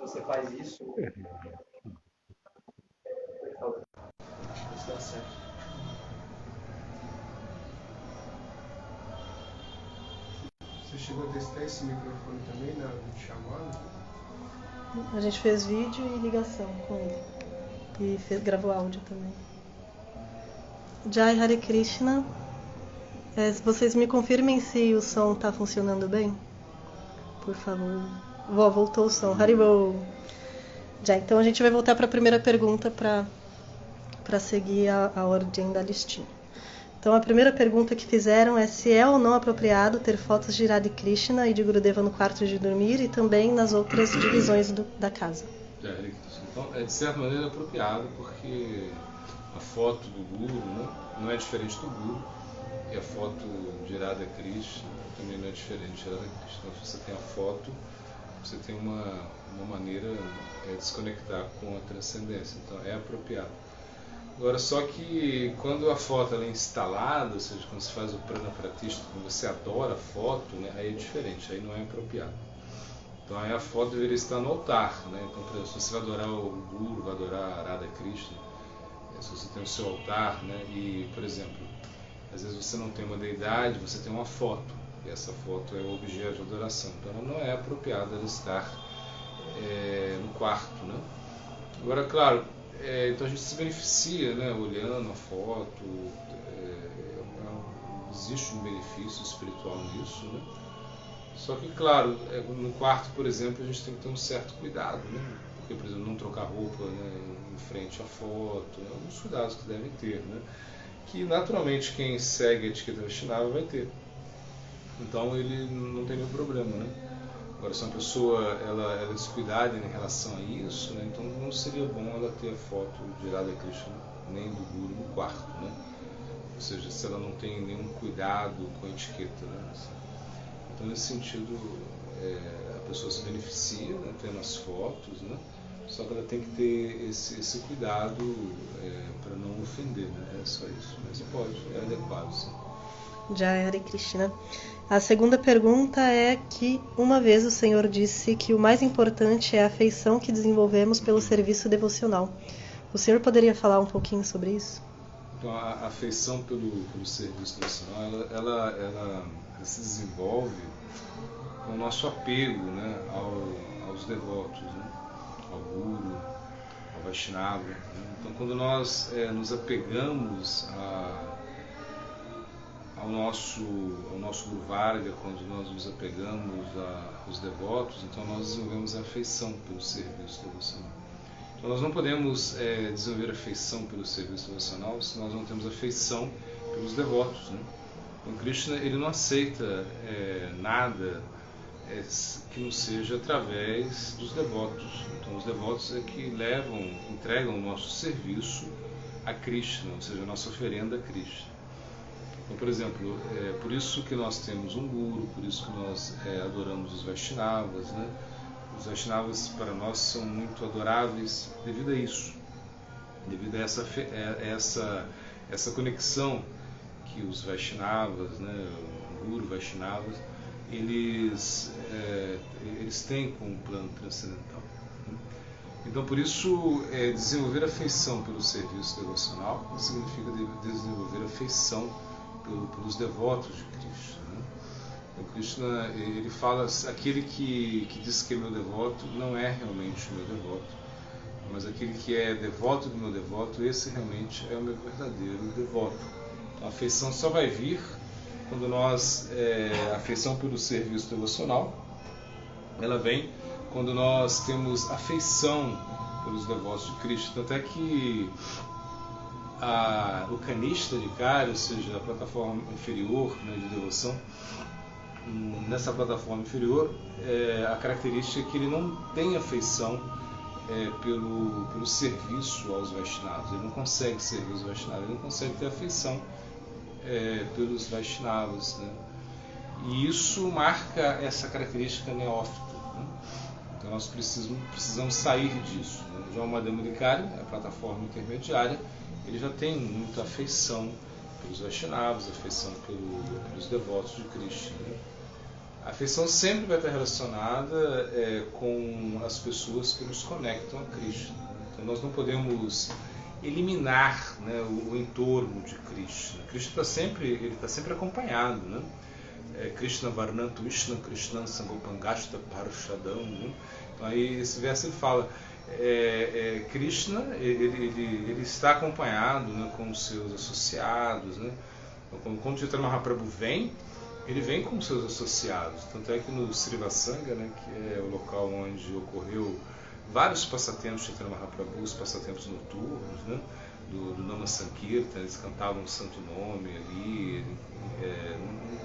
você faz isso, isso dá certo. Você chegou a testar esse microfone também na hora de chamada? A gente fez vídeo e ligação com ele. E gravou áudio também. Jai Hare Krishna. Vocês me confirmem se o som está funcionando bem? Por favor. Voltou o som. Haribol. Já, então a gente vai voltar para a primeira pergunta para seguir a ordem da listinha. Então a primeira pergunta que fizeram é se é ou não apropriado ter fotos de Radha Krishna e de Gurudeva no quarto de dormir e também nas outras divisões da casa. Então, de certa maneira é apropriado, porque a foto do Guru, né, não é diferente do Guru, e a foto de Radha Krishna também não é diferente de Radha Krishna. Então, se você tem a foto, você tem uma maneira de se conectar com a transcendência, então é apropriado. Agora, só que quando a foto ela é instalada, ou seja, quando se faz o prana pratishta, quando você adora a foto, né, aí é diferente, aí não é apropriado. Então aí a foto deveria estar no altar, né? Então, por exemplo, se você vai adorar o Guru, vai adorar a Radha Krishna, se você tem o seu altar, né, e, por exemplo, às vezes você não tem uma deidade, você tem uma foto, e essa foto é o objeto de adoração, então ela não é apropriada ela estar no quarto, né? Agora, claro, então a gente se beneficia, né, olhando a foto, existe um benefício espiritual nisso, né? Só que, claro, no quarto, por exemplo, a gente tem que ter um certo cuidado, né? Porque, por exemplo, não trocar roupa, né, em frente à foto, né? Alguns cuidados que devem ter, né? Que naturalmente quem segue a etiqueta Vaishnava vai ter. Então ele não tem nenhum problema, né? Agora, se uma pessoa ela é descuidada em relação a isso, né, então não seria bom ela ter a foto de Radha Krishna nem do Guru no quarto, né? Ou seja, se ela não tem nenhum cuidado com a etiqueta, né? Então, nesse sentido, a pessoa se beneficia, né, tendo as fotos, né? Só que ela tem que ter esse cuidado para não ofender, né? É só isso. Mas pode, é adequado, sim. Jai Hare Krishna. A segunda pergunta é que uma vez o Senhor disse que o mais importante é a afeição que desenvolvemos pelo serviço devocional. O Senhor poderia falar um pouquinho sobre isso? Então, a afeição pelo serviço devocional, ela se desenvolve com o nosso apego, né, aos devotos, né, ao Guru, ao Vaishnava. Né? Então, quando nós nos apegamos ao nosso Guru Varga, quando nós nos apegamos aos devotos, então nós desenvolvemos a afeição pelo serviço devocional. Então nós não podemos desenvolver afeição pelo serviço devocional se nós não temos afeição pelos devotos, né? Então Krishna ele não aceita nada que não seja através dos devotos. Então os devotos é que entregam o nosso serviço a Krishna, ou seja, a nossa oferenda a Krishna. Então, por exemplo, por isso que nós temos um Guru, por isso que nós adoramos os Vaishnavas, né? Os Vaishnavas para nós são muito adoráveis devido a isso, devido a essa conexão que os Vaishnavas, né, o Guru Vaishnavas, eles têm com o plano transcendental. Né? Então, por isso, desenvolver afeição pelo serviço devocional significa desenvolver afeição pelos devotos de Krishna. Né? Então, Krishna ele fala, aquele que diz que é meu devoto não é realmente meu devoto, mas aquele que é devoto do meu devoto, esse realmente é o meu verdadeiro devoto. Então, a afeição só vai vir quando nós, a afeição pelo serviço devocional, ela vem quando nós temos afeição pelos devotos de Krishna. Tanto é que o canista de Kali, ou seja, a plataforma inferior, né, de devoção, nessa plataforma inferior, a característica é que ele não tem afeição pelo serviço aos Vaishnavas. Ele não consegue servir os Vaishnavas, ele não consegue ter afeição pelos Vaishnavas, né? E isso marca essa característica neófita, né? Então nós precisamos sair disso, né? Já o Madhyamadikari, a plataforma intermediária, ele já tem muita afeição pelos Vaishnavas, afeição pelos devotos de Krishna, né? A afeição sempre vai estar relacionada com as pessoas que nos conectam a Krishna. Então nós não podemos eliminar, né, o entorno de Krishna. Krishna está sempre acompanhado, né? Krishna Varnantu Vishnu Krishna Sangopangashta Parshadam, né? Então aí esse verso ele fala, Krishna ele está acompanhado, né, com os seus associados, né? Então, quando Chaitanya Mahaprabhu vem, ele vem com os seus associados. Tanto é que no Srivasanga, né, que é o local onde ocorreu vários passatempos de Chaitanya Mahaprabhu, os passatempos noturnos, né, do Nama Sankirtan, eles cantavam o santo nome ali,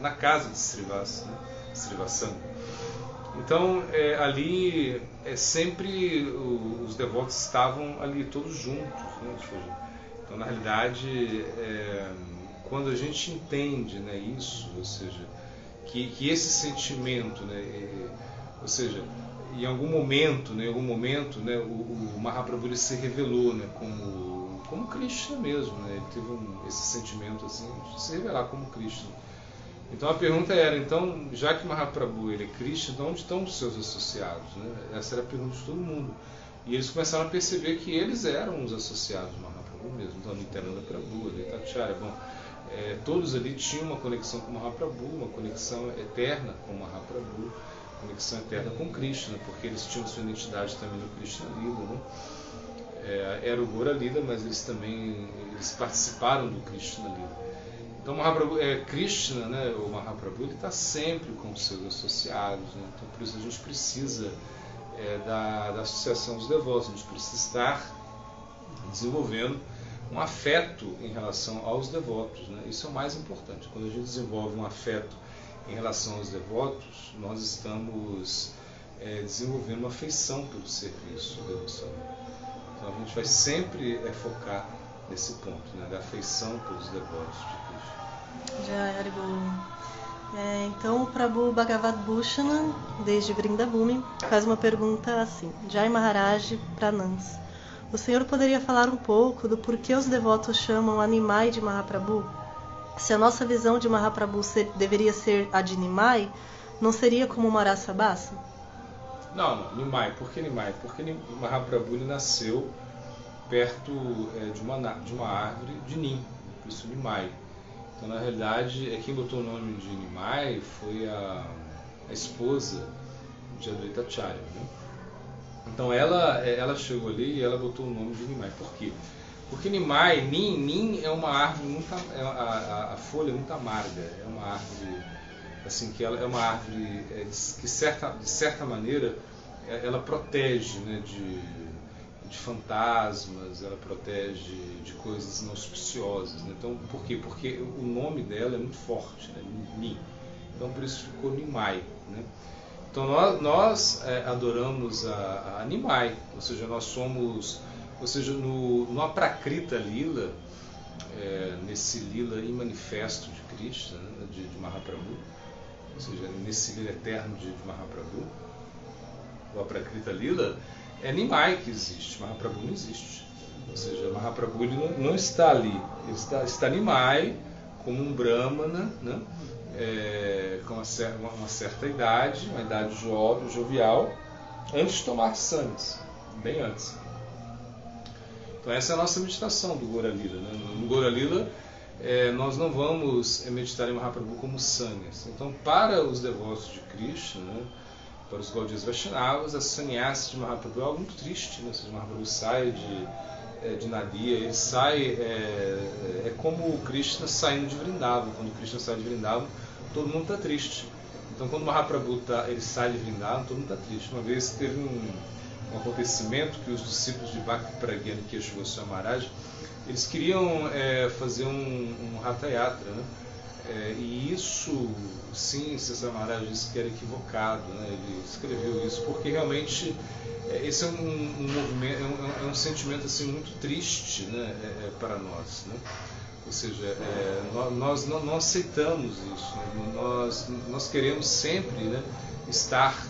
na casa de Srivasanga. Então, ali, sempre os devotos estavam ali todos juntos, né? Então, na realidade, quando a gente entende, né, isso, ou seja, que esse sentimento, né, ou seja, em algum momento, né, o Mahaprabhu ele se revelou, né, como Krishna mesmo, né? Ele teve esse sentimento assim, de se revelar como Krishna. Então a pergunta era, então, já que Mahaprabhu ele é Krishna, então onde estão os seus associados, né? Essa era a pergunta de todo mundo. E eles começaram a perceber que eles eram os associados de Mahaprabhu mesmo. Então, Nityananda Prabhu, Advaita Acharya, todos ali tinham uma conexão com Mahaprabhu, uma conexão eterna com Mahaprabhu, conexão eterna com Krishna, porque eles tinham sua identidade também no Krishna Lila, né? Era o Gora Lila, mas eles participaram do Krishna Lila. Então Mahaprabhu, Krishna, né, o Mahaprabhu, ele está sempre com os seus associados, né? Então por isso a gente precisa da associação dos devotos, a gente precisa estar desenvolvendo um afeto em relação aos devotos, né? Isso é o mais importante. Quando a gente desenvolve um afeto em relação aos devotos, nós estamos desenvolvendo uma afeição pelo serviço devocional. Então a gente vai sempre focar nesse ponto, né, da afeição pelos devotos de Krishna. Jai Haribol. Então o Prabhu Bhagavad Bhushana, desde Vrindavumi, faz uma pergunta assim: Jai Maharaj Pranams, o senhor poderia falar um pouco do porquê os devotos chamam Animai de Mahaprabhu? Se a nossa visão de Mahaprabhu deveria ser a de Nimai, não seria como Marasabasa? Não, Nimai. Por que Nimai? Porque Mahaprabhu ele nasceu perto de uma árvore de Nim, por isso Nimai. Então, na realidade, quem botou o nome de Nimai foi a esposa de Advaita Acharya, né? Então, ela chegou ali e ela botou o nome de Nimai. Por quê? Porque Nimai, Nim é uma árvore muito, a folha é muito amarga, é uma árvore assim, que ela é uma árvore que de certa maneira ela protege, né, de fantasmas, ela protege de coisas inauspiciosas, né? Então, por quê? Porque o nome dela é muito forte, né? Nim. Então por isso ficou Nimai, né? Então nós adoramos a Nimai, ou seja, nós somos, ou seja, no Aprakrita Lila, nesse Lila em manifesto de Krishna, né, de Mahaprabhu, ou seja, nesse Lila eterno de Mahaprabhu, o Aprakrita Lila, é Nimai que existe, Mahaprabhu não existe. Ou seja, Mahaprabhu ele não está ali, ele está Nimai como um Brahmana, né, com uma certa idade, uma idade jovial, antes de tomar sanghas, bem antes. Então essa é a nossa meditação do Gora Lila, né? No Gora Lila nós não vamos meditar em Mahaprabhu como sannyas. Então para os devotos de Krishna, né, para os Gaudiyas Vaishnavas, a sannyasa de Mahaprabhu é algo muito triste, né? Ou seja, Mahaprabhu sai de Nadia, ele sai, como Krishna saindo de Vrindavan. Quando Krishna sai de Vrindavan, todo mundo está triste. Então quando Mahaprabhu ele sai de Vrindavan, todo mundo está triste. Uma vez teve um acontecimento que os discípulos de Bhakti Pragyana Kesha Goswami Maharaj, eles queriam fazer um Ratha Yatra, né? E isso, sim, César Maharaj disse que era equivocado, né? Ele escreveu isso porque realmente esse é um movimento, é um sentimento assim muito triste, né? Para nós, né? Ou seja, nós não aceitamos isso, né? Nós queremos sempre, né, estar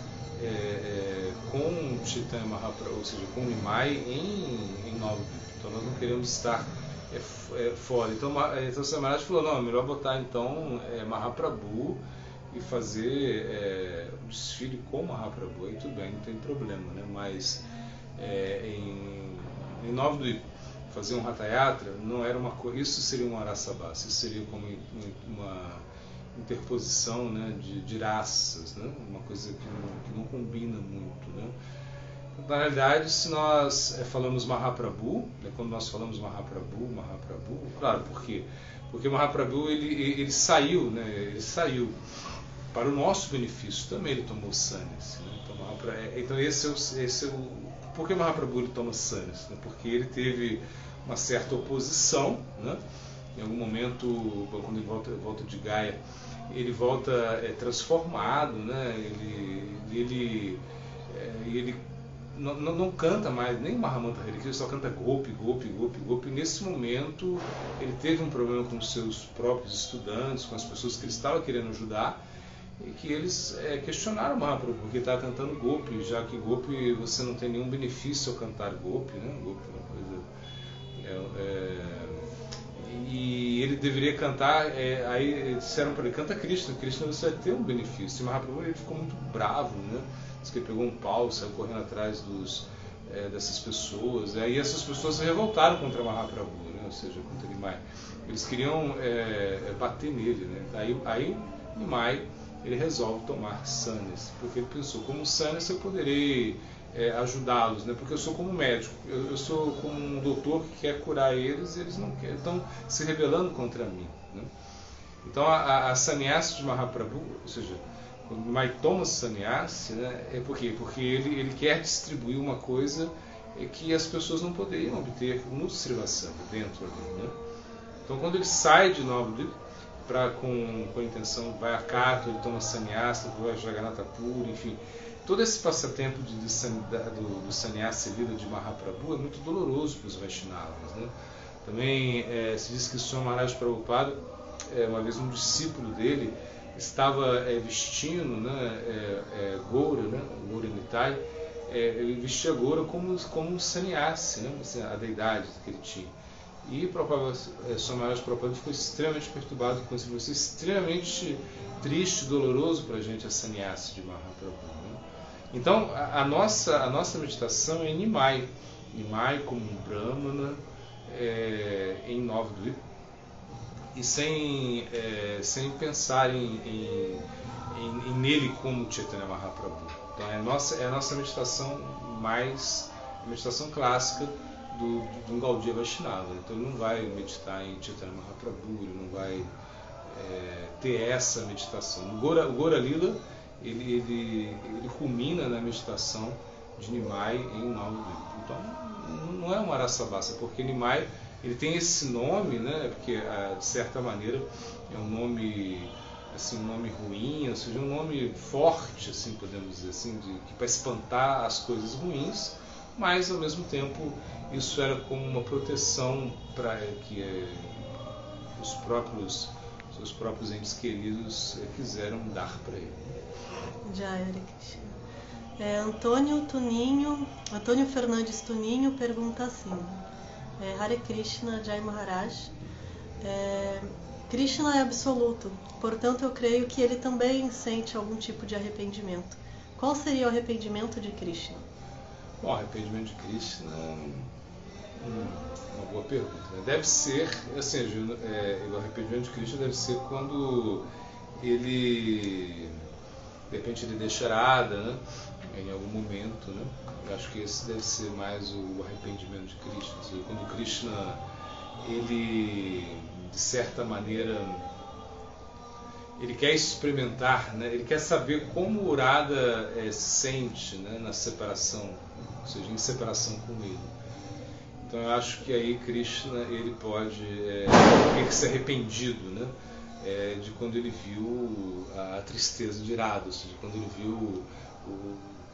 com Chaitanya Mahaprabhu, ou seja, com Nimai em Navadvipa. Então nós não queremos estar fora. Então o Maharaj falou, não, é melhor botar então Mahaprabhu e fazer um desfile com Mahaprabhu, aí tudo bem, não tem problema, né? Mas em Nova Dwipa, fazer um Hatha Yatra não era uma coisa, isso seria um Arasabasa, isso seria como uma interposição, né, de raças, né? Uma coisa que não combina muito, né? Na realidade, se nós falamos Mahaprabhu, né, quando nós falamos Mahaprabhu, claro, por quê? Porque Mahaprabhu ele saiu, né, ele saiu para o nosso benefício, também ele tomou sannyas, né? Então esse é o por que Mahaprabhu ele toma sannyas? Né? Porque ele teve uma certa oposição, né? Em algum momento, quando ele volta de Gaya, ele volta transformado, né? Ele não canta mais nem Mahamanta Hare Krishna, só canta Gopi. Nesse momento ele teve um problema com os seus próprios estudantes, com as pessoas que ele estava querendo ajudar, e que eles questionaram Mahaprabhu, porque ele estava cantando Gopi, já que Gopi você não tem nenhum benefício ao cantar Gopi, né? Gopi é uma coisa... e ele deveria cantar, aí disseram para ele, canta Krishna você vai ter um benefício. E Mahaprabhu ele ficou muito bravo, né? Diz que ele pegou um pau, saiu correndo atrás dessas pessoas, e essas pessoas se revoltaram contra Mahaprabhu, né? Ou seja, contra Nimai. Eles queriam bater nele, né? Aí Nimai ele resolve tomar sannyas, porque ele pensou, como sannyas eu poderei ajudá-los, né? Porque eu sou como médico, eu sou como um doutor que quer curar eles, e eles não querem, estão se rebelando contra mim, né? Então a sannyasa de Mahaprabhu, ou seja, quando Nimai toma sannyasa, né, por quê? Porque ele quer distribuir uma coisa que as pessoas não poderiam obter no Srivastava, dentro ali, né? Então quando ele sai de Nova Dwipa, com a intenção, vai a Katra, ele toma sannyasa, vai a Jagannatha Puri, enfim, todo esse passatempo do sannyasa, vida de Mahaprabhu, é muito doloroso para os Vaishnavas, né? Também se diz que Swami Maharaj Prabhupada, uma vez um discípulo dele estava vestindo, né, Goura, né, Goura Nitai, ele vestia Goura como um sannyasi, né, a deidade que ele tinha. E Swami Maharaj Prabhupada ficou extremamente perturbado com isso, foi extremamente triste, doloroso para a gente a sannyasi de Mahaprabhu, né? Então a nossa meditação é em Nimai como um Brahmana em Nova Dwipa, e sem pensar nele como Chaitanya Mahaprabhu. Então é a nossa meditação mais a meditação clássica de um Gaudiya Vaishnava. Então ele não vai meditar em Chaitanya Mahaprabhu, ele não vai ter essa meditação. O Gaura Lila ele culmina na meditação de Nimai em Nova Dwipa. Então não é uma Rasabasa, porque Nimai ele tem esse nome, né, porque de certa maneira é um nome assim, um nome ruim, ou seja, um nome forte, assim, podemos dizer assim, que para espantar as coisas ruins, mas ao mesmo tempo isso era como uma proteção para que seus próprios entes queridos quiseram dar para ele. Jai Hare Krishna. Antônio Fernandes Tuninho pergunta assim: Hare Krishna, Jai Maharaj, Krishna é absoluto, portanto eu creio que ele também sente algum tipo de arrependimento. Qual seria o arrependimento de Krishna? Bom, o arrependimento de Krishna uma boa pergunta. Deve ser, assim, o arrependimento de Krishna deve ser quando ele, de repente, ele deixa Radha, né, em algum momento, né? Eu acho que esse deve ser mais o arrependimento de Krishna. Ou seja, quando Krishna, ele, de certa maneira, ele quer experimentar, né? Ele quer saber como o Radha se sente, né, na separação, ou seja, em separação com ele. Então eu acho que aí Krishna ele pode ter que ser arrependido, né, de quando ele viu a tristeza de Radha, ou seja, quando ele viu,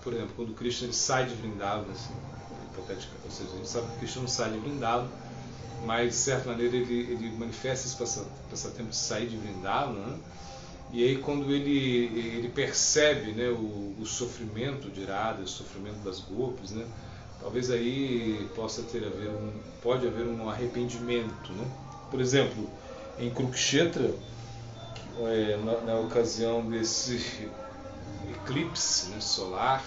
por exemplo, quando Krishna ele sai de Vrindavan, assim, ou seja, a gente sabe que Krishna não sai de Vrindavan, mas de certa maneira ele manifesta esse passatempo de sair de Vrindavan, né? E aí quando ele percebe, né, o sofrimento de Radha, o sofrimento das gopis, né, talvez aí pode haver um arrependimento, né? Por exemplo, em Kurukshetra, na ocasião desse eclipse, né, solar,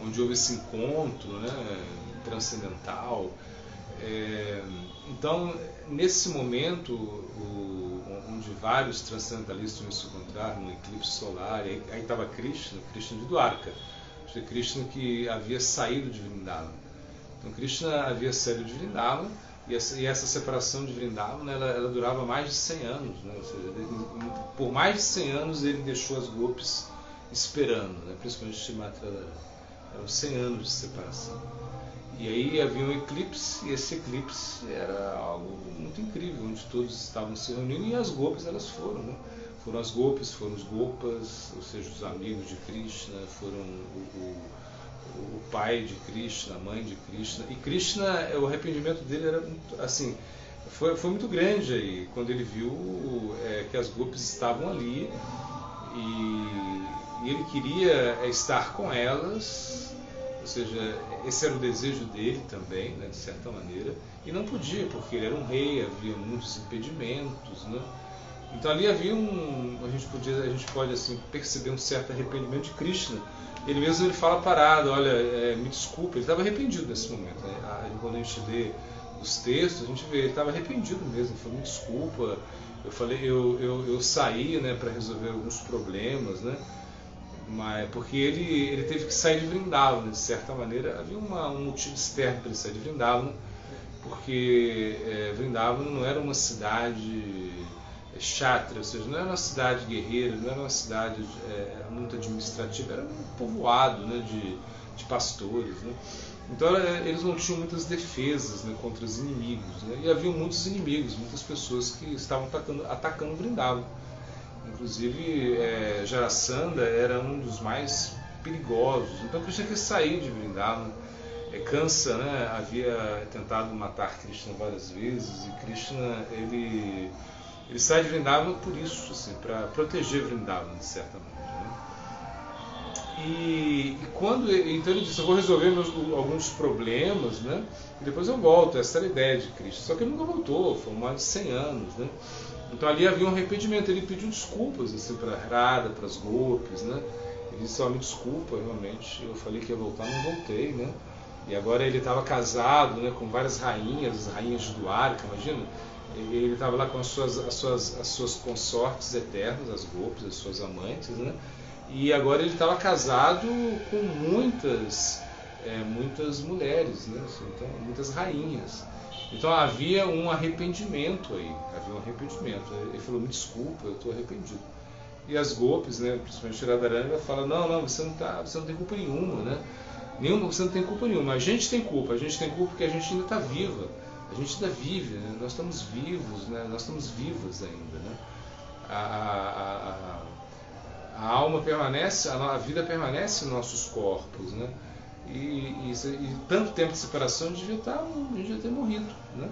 onde houve esse encontro, né, transcendental. Então, nesse momento, onde vários transcendentalistas se encontraram no eclipse solar, aí estava Krishna de Dwarka, Krishna que havia saído de Vrindavan. Então, Krishna havia saído de Vrindavan, e essa separação de Vrindavan, né, ela durava mais de 100 anos. Né? Ou seja, por mais de 100 anos ele deixou as gopis esperando, né? Principalmente Shrimati Radharani. Eram 100 anos de separação. E aí havia um eclipse, e esse eclipse era algo muito incrível, onde todos estavam se reunindo, e as gopis elas foram. Né? Foram as gopis, foram os gopas, ou seja, os amigos de Krishna, foram o pai de Krishna, a mãe de Krishna. E Krishna, o arrependimento dele era muito, assim, foi muito grande aí, quando ele viu que as gopis estavam ali, e ele queria estar com elas, ou seja, esse era o desejo dele também, né, de certa maneira, e não podia, porque ele era um rei, havia muitos impedimentos, né? Então ali havia a gente pode assim perceber um certo arrependimento de Krishna. Ele mesmo fala parado, olha, me desculpa, ele estava arrependido nesse momento. Né? Quando a gente lê os textos, a gente vê, ele estava arrependido mesmo, ele falou, me desculpa, eu saí, né, para resolver alguns problemas, né? Mas porque ele teve que sair de Vrindavan, de certa maneira, havia um motivo externo para ele sair de Vrindavan, porque Vrindavan não era uma cidade chatra, ou seja, não era uma cidade guerreira, não era uma cidade muito administrativa, era um povoado, né, de pastores. Né? Então eles não tinham muitas defesas, né, contra os inimigos. Né? E havia muitos inimigos, muitas pessoas que estavam atacando Vrindavan. Inclusive, Jarasandha era um dos mais perigosos. Então Krishna quis sair de Vrindavan. Kansa, né, havia tentado matar Krishna várias vezes, e Krishna ele sai de Vrindavan por isso, assim, para proteger Vrindavan de certa maneira. Né? Então ele disse, eu vou resolver alguns problemas, né, e depois eu volto. Essa era a ideia de Krishna. Só que ele nunca voltou, foram mais de 100 anos. Né? Então ali havia um arrependimento, ele pediu desculpas assim, para Radha, para as gopis, né? Ele disse, me desculpa, realmente, eu falei que ia voltar, não voltei, né? E agora ele estava casado, né, com várias rainhas, as rainhas de Dwarka, imagina? Ele estava lá com as suas consortes eternas, as gopis, as suas amantes, né? E agora ele estava casado com muitas mulheres, né? Então, muitas rainhas. Então havia um arrependimento aí, Ele falou, me desculpa, eu estou arrependido. E as gopis, né, principalmente Radharani, ela fala, não, você não tem culpa nenhuma, né? Você não tem culpa nenhuma. A gente tem culpa porque a gente ainda está viva. A gente ainda vive, né? Nós estamos vivos, né? Nós estamos vivas ainda, né? A alma permanece, a vida permanece em nossos corpos, né? E tanto tempo de separação a gente devia ter morrido, né?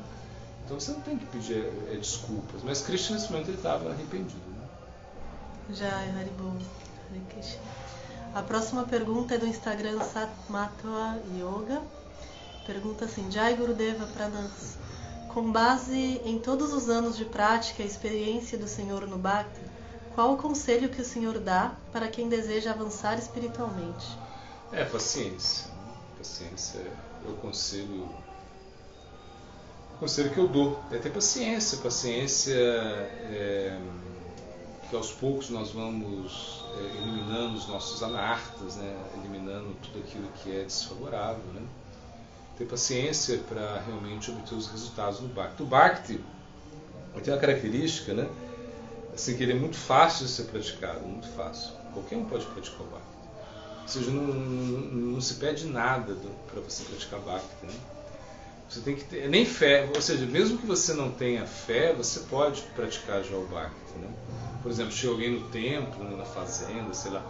Então você não tem que pedir desculpas. Mas Krishna nesse momento ele estava arrependido, né? Jai Haribol, Hare Krishna. A próxima pergunta é do Instagram Satmatva Yoga. Pergunta assim, Jai Gurudeva Pranams. Com base em todos os anos de prática e experiência do Senhor no Bhakti, qual o conselho que o Senhor dá para quem deseja avançar espiritualmente? Paciência. Paciência é o conselho que eu dou. É ter paciência. Paciência que aos poucos nós vamos eliminando os nossos anartas, né? Eliminando tudo aquilo que é desfavorável, né? Ter paciência para realmente obter os resultados no Bhakti. O Bhakti tem uma característica, né? Assim, que ele é muito fácil de ser praticado, muito fácil. Qualquer um pode praticar o Bhakti. Ou seja, não se pede nada para você praticar Bhakti, né? Você tem que ter nem fé, ou seja, mesmo que você não tenha fé, você pode praticar já o Bhakti, né? Por exemplo, chega alguém no templo, na fazenda, sei lá,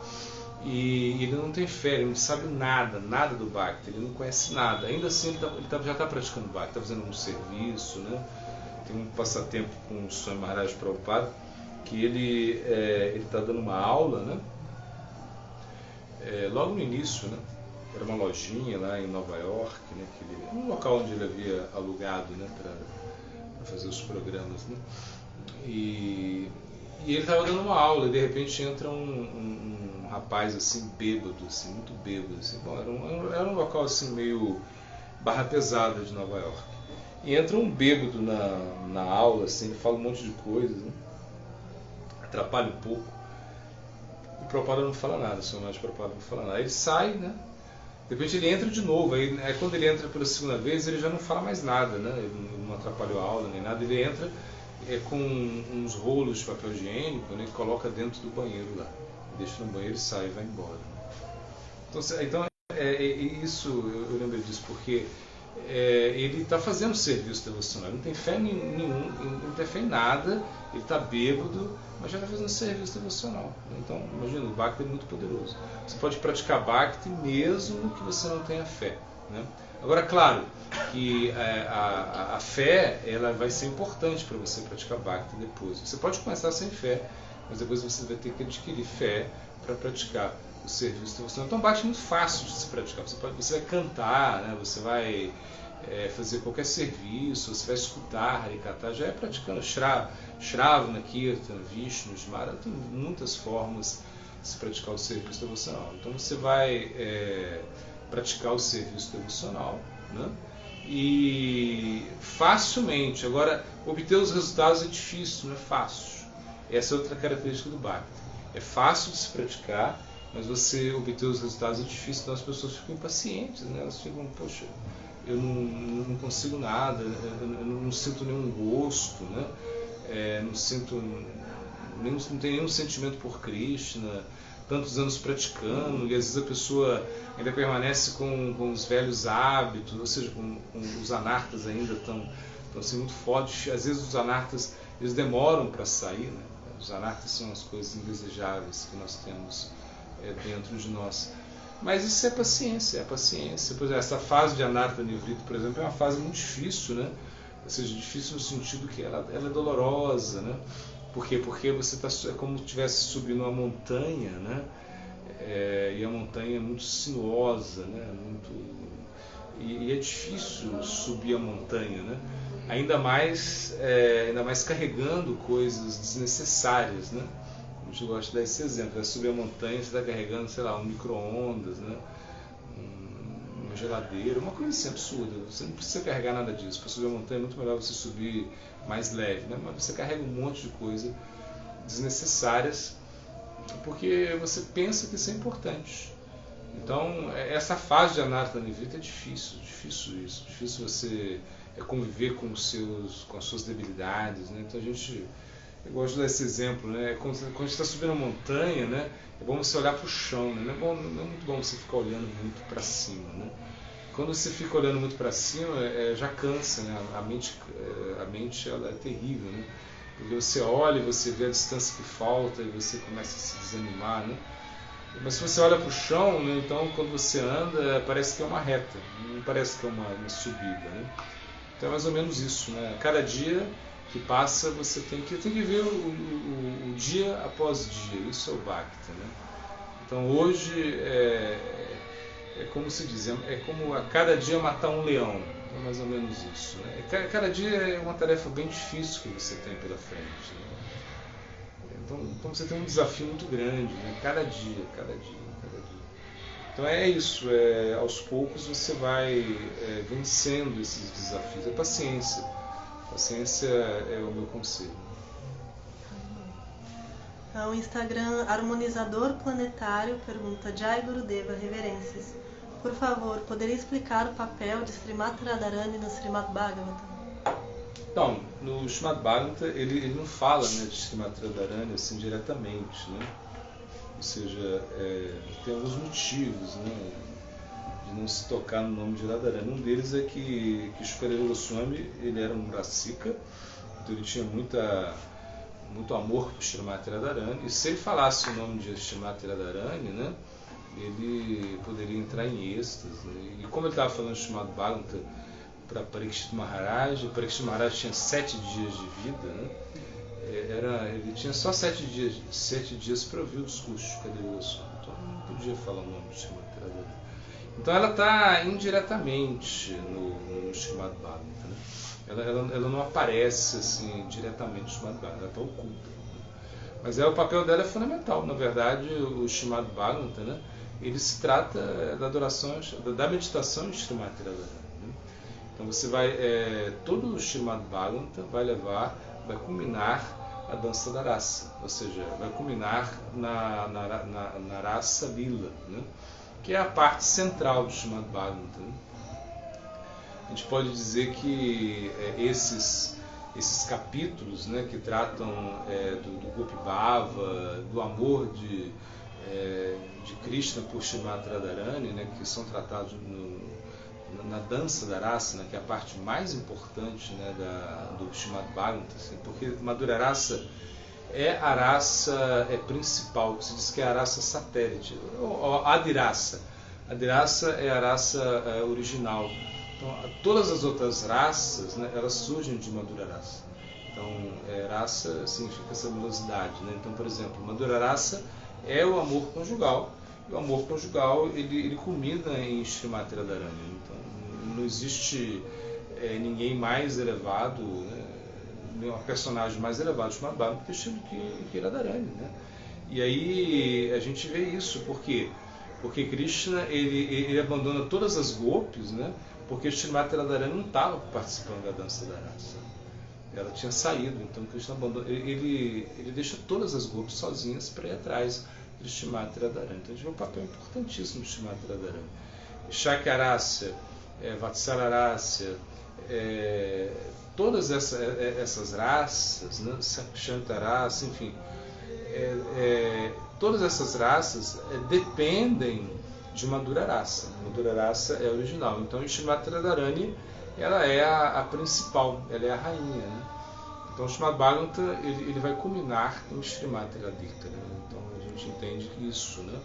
e ele não tem fé, ele não sabe nada do Bhakti, ele não conhece nada. Ainda assim, ele já está praticando Bhakti, está fazendo um serviço, né? Tem um passatempo com o Swami Maharaj Prabhupada, que ele está dando uma aula, né? Logo no início, né? Era uma lojinha lá em Nova York, né? Um local onde ele havia alugado, né? Para fazer os programas, né? E ele estava dando uma aula e de repente entra um rapaz assim, bêbado, assim, muito bêbado. Assim. Bom, era um local assim meio barra pesada de Nova York. E entra um bêbado na aula, assim, ele fala um monte de coisas, né? Atrapalha um pouco. O Prabhupada não fala nada, o Sr. Maharaj Prabhupada não fala nada. Aí ele sai, né? De repente ele entra de novo. Aí quando ele entra pela segunda vez, ele já não fala mais nada, né? Ele não atrapalhou a aula nem nada. Ele entra com uns rolos de papel higiênico, né? E coloca dentro do banheiro lá. Deixa no banheiro e sai e vai embora. Então isso, eu lembro disso, porque ele está fazendo serviço devocional, ele não tem fé nenhum, não tem fé em nada, ele está bêbado, mas já está fazendo serviço devocional. Então, imagina, o Bhakti é muito poderoso. Você pode praticar Bhakti mesmo que você não tenha fé, né? Agora, claro que a fé ela vai ser importante para você praticar Bhakti depois. Você pode começar sem fé, mas depois você vai ter que adquirir fé para praticar o serviço devocional. Então, Bhakti é muito fácil de se praticar. Você vai cantar, né? Você vai fazer qualquer serviço, você vai escutar Harikatha, já é praticando Shravana, Kirtana, Vishnu, Smara, tem muitas formas de se praticar o serviço devocional. Então você vai praticar o serviço devocional, né? E facilmente. Agora, obter os resultados é difícil, não é fácil. Essa é outra característica do Bhakti. É fácil de se praticar, mas você obter os resultados é difícil, então as pessoas ficam impacientes, né? Elas ficam, poxa, eu não consigo nada, eu não sinto nenhum gosto, né? Não tenho nenhum sentimento por Krishna, tantos anos praticando, e às vezes a pessoa ainda permanece com os velhos hábitos, ou seja, com os anartas ainda estão assim, muito fortes. Às vezes os anartas eles demoram para sair, né? Os anartas são as coisas indesejáveis que nós temos dentro de nós. Mas isso é paciência, Por exemplo, essa fase de Anarta Nivrita, por exemplo, é uma fase muito difícil, né? Ou seja, difícil no sentido que ela é dolorosa, né? Por quê? Porque você é como se estivesse subindo uma montanha, né? E a montanha é muito sinuosa, né? E é difícil subir a montanha, né? Ainda mais carregando coisas desnecessárias, né? A gente gosta de dar esse exemplo. Vai subir a montanha, você está carregando, sei lá, um micro-ondas, né? Uma geladeira, uma coisa assim absurda. Você não precisa carregar nada disso. Para subir a montanha é muito melhor você subir mais leve, né? Mas você carrega um monte de coisa desnecessárias porque você pensa que isso é importante. Então, essa fase de Anarta Nivrita é difícil isso. Difícil você conviver com as suas debilidades, né? Então eu gosto de dar esse exemplo, né? Quando a gente está subindo a montanha, né? É bom você olhar para o chão, né? Não é muito bom você ficar olhando muito para cima, né? Quando você fica olhando muito para cima, já cansa, né? A mente ela é terrível, né? Porque você olha e você vê a distância que falta e você começa a se desanimar, né? Mas se você olha para o chão, né? Então quando você anda, parece que é uma reta, não parece que é uma subida, né? Então é mais ou menos isso, né? Cada dia que passa, você tem que ver o dia após dia. Isso é o Bhakti, né? Então hoje é como se diz, é como a cada dia matar um leão. É mais ou menos isso, né? Cada dia é uma tarefa bem difícil que você tem pela frente, né? Então você tem um desafio muito grande, né? Cada dia. Então é isso, aos poucos você vai vencendo esses desafios. É paciência. Paciência é o meu conselho. O Instagram Harmonizador Planetário pergunta: Jai Gurudeva, reverências. Por favor, poderia explicar o papel de Srimati Radharani no Srimad Bhagavatam? Então, no Srimad Bhagavatam ele não fala, né, de Srimati Radharani assim diretamente, né? Ou seja, tem alguns motivos, né, de não se tocar no nome de Radharani. Um deles é que Shukadeva Goswami ele era um Rasika, então ele tinha muito amor por Srimati Radharani, e se ele falasse o nome de Srimati Radharani, né, ele poderia entrar em êxtase, né? E como ele estava falando de Srimad Bhagavatam para Parikshit Maharaj tinha 7 dias de vida, né? Ele tinha só 7 dias para ouvir o discurso de Shukadeva Goswami, então não podia falar o nome de Srimati Radharani. Então ela está indiretamente no Srimad Bhagavatam, né? Ela não aparece assim diretamente no Srimad Bhagavatam, ela está oculta. Mas o papel dela é fundamental. Na verdade, o Srimad Bhagavatam, né, ele se trata da adoração, da meditação em Srimad Radharani, né? Então você vai, todo o Srimad Bhagavatam vai culminar a dança da rasa, ou seja, vai culminar na rasa lila, né, que é a parte central do Srimad Bhagavatam, né? A gente pode dizer que esses capítulos, né, que tratam do Gopi Bhava, do amor de Krishna por Srimati Radharani, né, que são tratados na dança da rasa, né, que é a parte mais importante, né, do Srimad Bhagavatam, assim, porque Madhura Rasa é a raça principal, que se diz que é a raça satélite, ou Adirasa. Adirasa é a raça original. Então, todas as outras raças, né, elas surgem de Madhura Rasa. Então, raça significa essa velocidade, né? Então, por exemplo, Madhura Rasa é o amor conjugal. E o amor conjugal, ele culmina em Srimati Radharani. Então, não existe ninguém mais elevado, né, nenhum personagem mais elevado de Srimad Bhagavatam que Radharani, né? E aí a gente vê isso, por quê? Porque Krishna, ele abandona todas as gopis, né? Porque Srimati Radharani não estava participando da dança da rasa. Ela tinha saído, então Krishna abandona, ele deixa todas as gopis sozinhas para ir atrás de Srimati Radharani. Então a gente vê um papel importantíssimo de Srimati Radharani. Shakyarasya, Vatsalarasya, todas essas raças, né? Shantarasya, enfim, todas essas raças dependem de Madhura Rasa. Madhura Rasa é a original. Então, Srimati Radharani, ela é a principal, ela é a rainha, né? Então, o Srimad Bhagavatam, ele vai culminar em Srimati Radhika, né? Então, a gente entende que isso, né?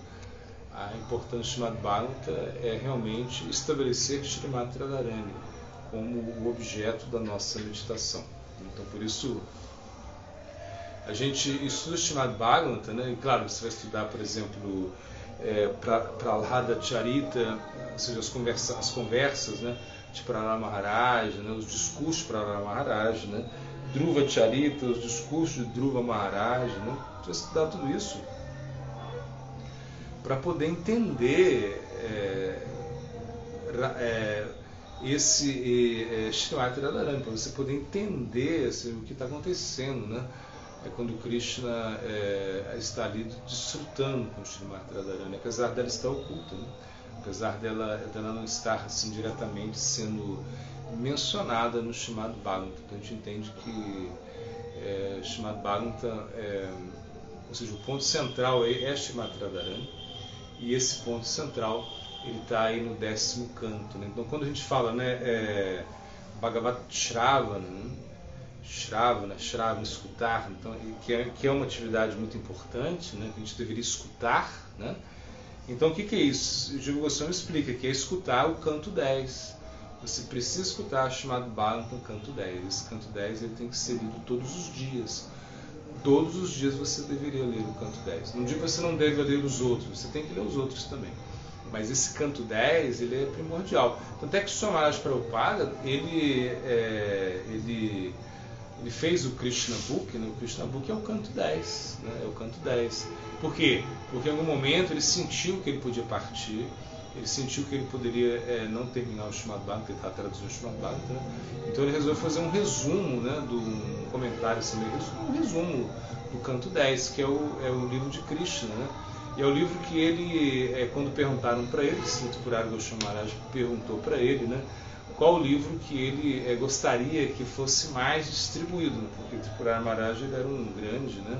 A importância do Srimad Bhagavatam é realmente estabelecer Srimati Radharani como o objeto da nossa meditação. Então, por isso, a gente estuda o Srimad Bhagavatam, né? E claro, você vai estudar, por exemplo, Prahlada Charita, ou seja, as conversas, né, de Prahlada Maharaj, né, os discursos de Prahlada Maharaj, né, Dhruva Charita, os discursos de Dhruva Maharaj, né, você vai estudar tudo isso para poder entender esse Srimati Radharani, para você poder entender assim, o que está acontecendo, né? Quando Krishna está ali desfrutando com Srimati Radharani, apesar dela estar oculta, né? Apesar dela não estar assim, diretamente sendo mencionada no Srimad Bhagavatam. Então a gente entende que Srimad Bhagavatam, ou seja, o ponto central é Srimati Radharani, e esse ponto central ele está aí no 10º canto, né? Então quando a gente fala, né, Bhagavat Shravana, né? Shravana, escutar, então, que é uma atividade muito importante, né, que a gente deveria escutar, né? Então o que é isso? O Jiva Goswami explica que é escutar o canto 10. Você precisa escutar Srimad Bhagavatam canto 10. Esse canto 10 ele tem que ser lido todos os dias. Todos os dias você deveria ler o canto 10. Não digo que você não deve ler os outros, você tem que ler os outros também. Mas esse canto 10 ele é primordial. Tanto é que o Swami Maharaj Prabhupada ele fez o Krishna Book, né? O Krishna Book é o canto 10, né? É o canto 10. Por quê? Porque em algum momento ele sentiu que ele podia partir, ele sentiu que ele poderia não terminar o Srimad Bhagavatam, ele está traduzindo o Srimad Bhagavatam, né? Então ele resolveu fazer um resumo, né, um comentário assim, um resumo do canto 10, que é o livro de Krishna, né? E é o livro que ele, quando perguntaram para ele, Srila Purari Goswami Maharaj perguntou para ele, né, qual o livro que ele gostaria que fosse mais distribuído, porque Tripurari Maharaj ele era um grande, né,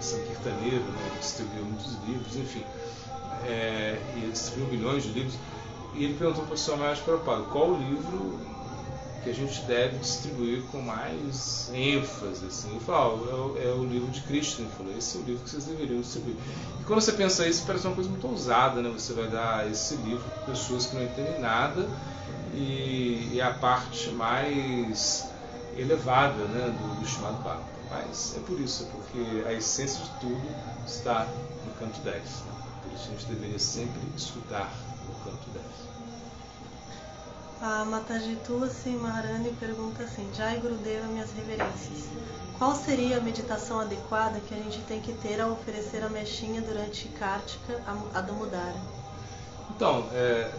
sankirtaneiro, né, ele distribuiu muitos livros, enfim, e ele distribuiu milhões de livros, e ele perguntou para o Swami Maharaj Prabhupada qual o livro que a gente deve distribuir com mais ênfase, assim. Ele falou, é o livro de Krishna. Ele falou, esse é o livro que vocês deveriam distribuir. E quando você pensa isso, parece uma coisa muito ousada, né? Você vai dar esse livro para pessoas que não entendem nada e é a parte mais elevada, né, do Srimad Bhagavatam. Mas é por isso, é porque a essência de tudo está no canto 10. Né? Por isso a gente deveria sempre escutar o canto dessa. A Mataji Tulsi Maharani pergunta assim: Jai Gurudeva, minhas reverências. Qual seria a meditação adequada que a gente tem que ter ao oferecer a mechinha durante Kartika, a Damodara? Então,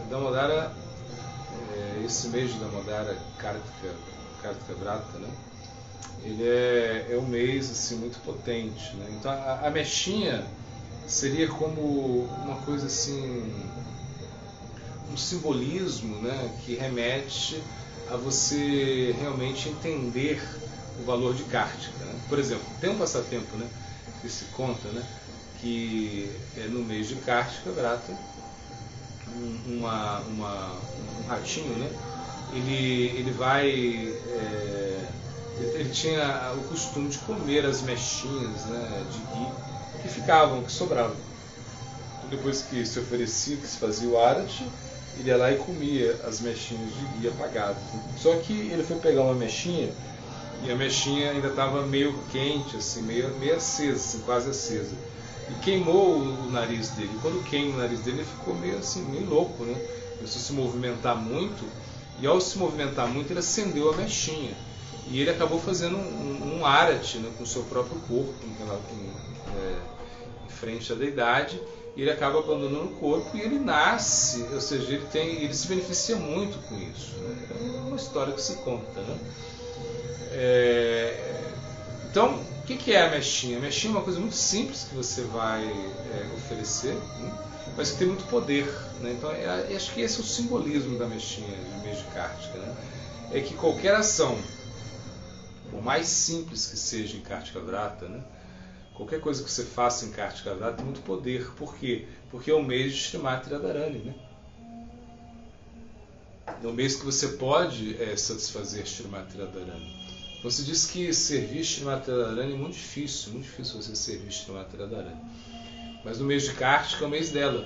Damodara, esse mês de Damodara, Kartika Vrata, né? Ele é um mês assim, muito potente. Né? Então a mechinha seria como uma coisa assim, um simbolismo, né, que remete a você realmente entender o valor de Kartika. Né? Por exemplo, tem um passatempo, né, que se conta, né, que no mês de Kartika Vrata, um ratinho, né, ele vai... ele tinha o costume de comer as mechinhas, né, de ghee que sobravam. Depois que se oferecia, que se fazia o arati, ele ia lá e comia as mechinhas de ghee apagadas. Só que ele foi pegar uma mechinha e a mechinha ainda estava meio quente, assim, meio acesa, assim, quase acesa. E queimou o nariz dele. E quando queima o nariz dele, ele ficou meio assim, meio louco, né? Começou a se movimentar muito, e ao se movimentar muito, ele acendeu a mechinha. E ele acabou fazendo um arati, né, com o seu próprio corpo, em frente à deidade. E ele acaba abandonando o corpo e ele nasce, ou seja, ele se beneficia muito com isso. Né? É uma história que se conta. Né? Então, o que é a mechinha? A mechinha é uma coisa muito simples que você vai oferecer, né? Mas que tem muito poder. Né? Então, acho que esse é o simbolismo da mechinha, do mês de Kartika. Né? É que qualquer ação, por mais simples que seja em Kartika Vrata, né? Qualquer coisa que você faça em Kartika Vrata tem muito poder. Por quê? Porque é o mês de Srimati Radharani, né? É um mês que você pode satisfazer Srimati Radharani. Então se diz que servir Srimati Radharani é muito difícil você servir Srimati Radharani. Mas no mês de Kartika é o mês dela.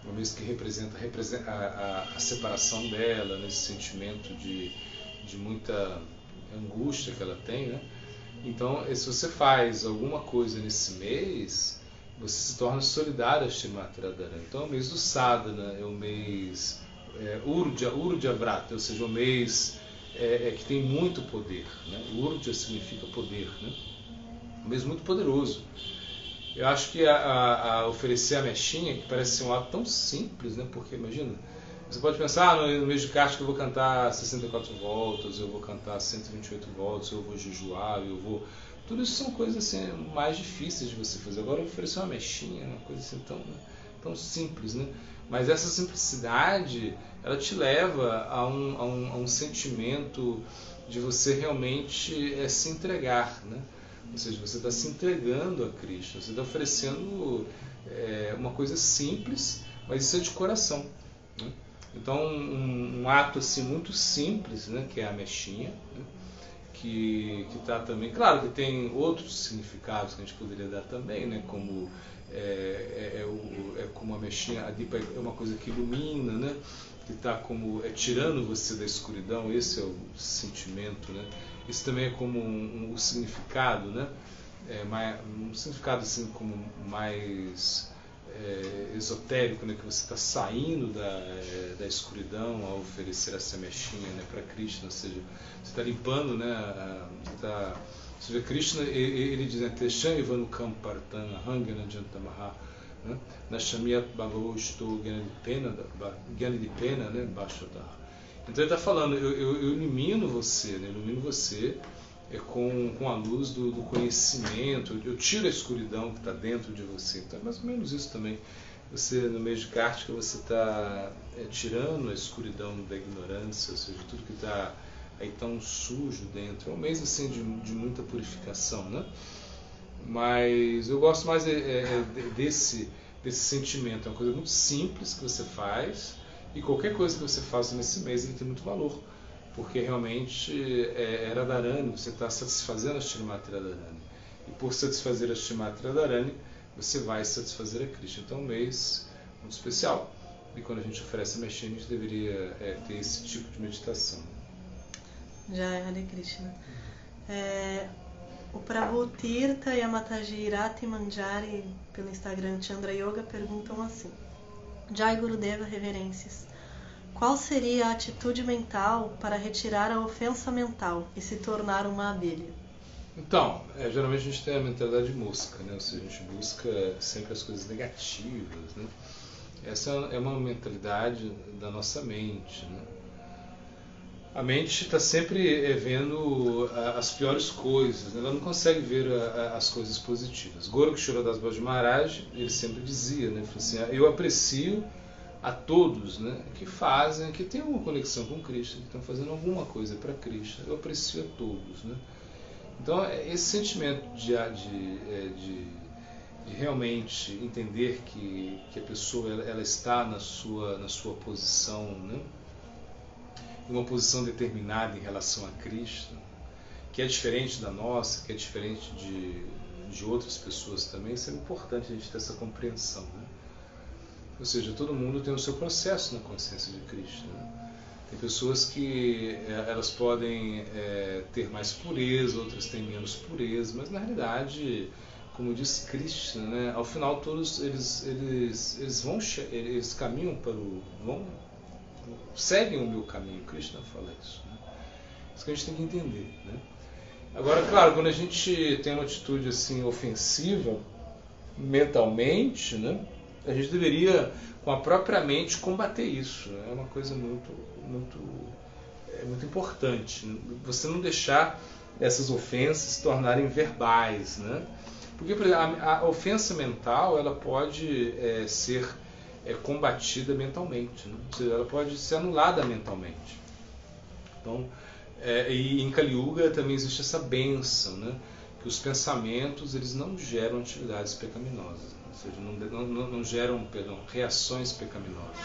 É um mês que representa a separação dela, né? Esse sentimento de muita angústia que ela tem, né? Então, se você faz alguma coisa nesse mês, você se torna solidário a Srimati Radharani. Então, é o mês do sadhana, é o mês Urja Vrata, ou seja, o mês que tem muito poder. Né? Urja significa poder, né? Um mês muito poderoso. Eu acho que a oferecer a mechinha, que parece ser um ato tão simples, né? Porque imagina, você pode pensar, no mês de Kartika eu vou cantar 64 voltas, eu vou cantar 128 voltas, eu vou jejuar, tudo isso são coisas assim, mais difíceis de você fazer. Agora oferecer uma mechinha, uma coisa assim tão simples, né? Mas essa simplicidade, ela te leva a um sentimento de você realmente se entregar, né? Ou seja, você está se entregando a Krishna, você está oferecendo uma coisa simples, mas isso é de coração, né? Então, um ato assim muito simples, né, que é a mechinha, né, que está também, claro que tem outros significados que a gente poderia dar também, né, como como a mechinha, a dipa é uma coisa que ilumina, né, que está como tirando você da escuridão, esse é o sentimento, né. Isso também é como um significado, né, um significado assim como mais esotérico, né, que você está saindo da escuridão ao oferecer essa mechinha, né, para Krishna, ou seja, você está limpando, né, ou seja, Krishna, ele diz, né, Tesham Ivanu Kampartana Hangana Jantamaha, Nashamiyat Bhagavosto Gyanidipena, né, Bhashataha. Então ele está falando, eu ilumino você, né, com a luz do conhecimento, eu tiro a escuridão que está dentro de você. Então é mais ou menos isso também. Você, no mês de Kartika, você está tirando a escuridão da ignorância, ou seja, tudo que está aí tão sujo dentro. É um mês assim, de muita purificação, né? Mas eu gosto mais desse sentimento. É uma coisa muito simples que você faz, e qualquer coisa que você faça nesse mês ele tem muito valor. Porque realmente é Radharani, você está satisfazendo a Srimati Radharani. E por satisfazer a Srimati Radharani, você vai satisfazer a Krishna. Então é um mês muito especial. E quando a gente oferece a mechinha, a gente deveria ter esse tipo de meditação. Jai Hare Krishna. O Prabhu Tirtha e a Mataji Irati Manjari, pelo Instagram Chandra Yoga, perguntam assim: Jai Gurudeva, reverências. Qual seria a atitude mental para retirar a ofensa mental e se tornar uma abelha? Então, geralmente a gente tem a mentalidade de mosca, né? Ou seja, a gente busca sempre as coisas negativas, né? Essa é uma mentalidade da nossa mente, né? A mente está sempre vendo as piores coisas, né? Ela não consegue ver as coisas positivas. Gorakshora Das Babaji Maharaj, ele sempre dizia, né? Assim, eu aprecio a todos, né, que fazem, que têm uma conexão com Krishna, que estão fazendo alguma coisa para Krishna. Eu aprecio a todos, né? Então, esse sentimento de realmente entender que a pessoa ela está na sua posição, né, uma posição determinada em relação a Krishna, que é diferente da nossa, que é diferente de outras pessoas também, isso é importante a gente ter essa compreensão, né? Ou seja, todo mundo tem o seu processo na consciência de Krishna, né? Tem pessoas que elas podem ter mais pureza, outras têm menos pureza, mas na realidade, como diz Krishna, né, ao final todos eles caminham seguem o meu caminho. Krishna fala isso, né? Isso que a gente tem que entender, né? Agora, claro, quando a gente tem uma atitude assim ofensiva mentalmente, né, a gente deveria, com a própria mente, combater isso. É uma coisa muito importante, né? Você não deixar essas ofensas se tornarem verbais, né? Porque, por exemplo, a ofensa mental ela pode ser combatida mentalmente, né? Ou seja, ela pode ser anulada mentalmente. Então, e em Kali Yuga também existe essa bênção, né? Que os pensamentos eles não geram atividades pecaminosas, né? Ou seja, não geram, reações pecaminosas.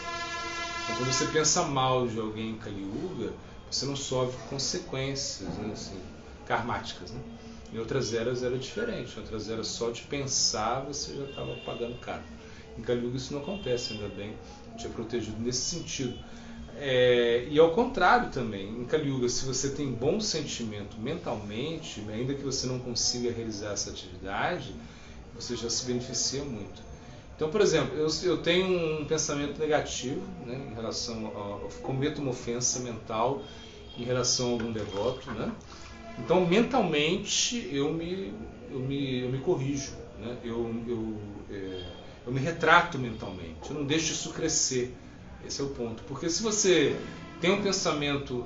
Então, quando você pensa mal de alguém em Kali Yuga, você não sofre consequências, né, assim, karmáticas, né? Em outras eras era diferente. Em outras eras, só de pensar você já estava pagando caro. Em Kali Yuga isso não acontece, ainda bem. A gente é protegido nesse sentido. E ao contrário também, em Kali Yuga, se você tem bom sentimento mentalmente, ainda que você não consiga realizar essa atividade, você já se beneficia muito. Então, por exemplo, eu tenho um pensamento negativo, né, em relação eu cometo uma ofensa mental em relação a algum devoto, né? Então, mentalmente, eu me corrijo, né? Eu me retrato mentalmente, eu não deixo isso crescer. Esse é o ponto. Porque se você tem um pensamento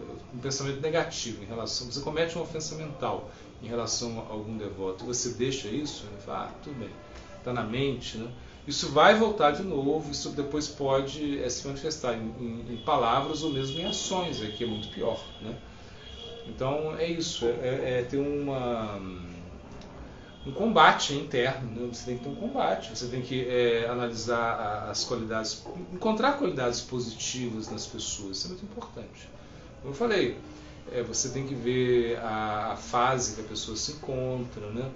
negativo em relação, você comete uma ofensa mental em relação a algum devoto, e você deixa isso, né? Fala, tudo bem, está na mente, né? Isso vai voltar de novo, isso depois pode se manifestar em palavras ou mesmo em ações, que é muito pior, né? Então é isso, ter um combate interno, né? Você tem que ter um combate, você tem que analisar as qualidades, encontrar qualidades positivas nas pessoas, isso é muito importante. Como eu falei, você tem que ver a fase que a pessoa se encontra, né?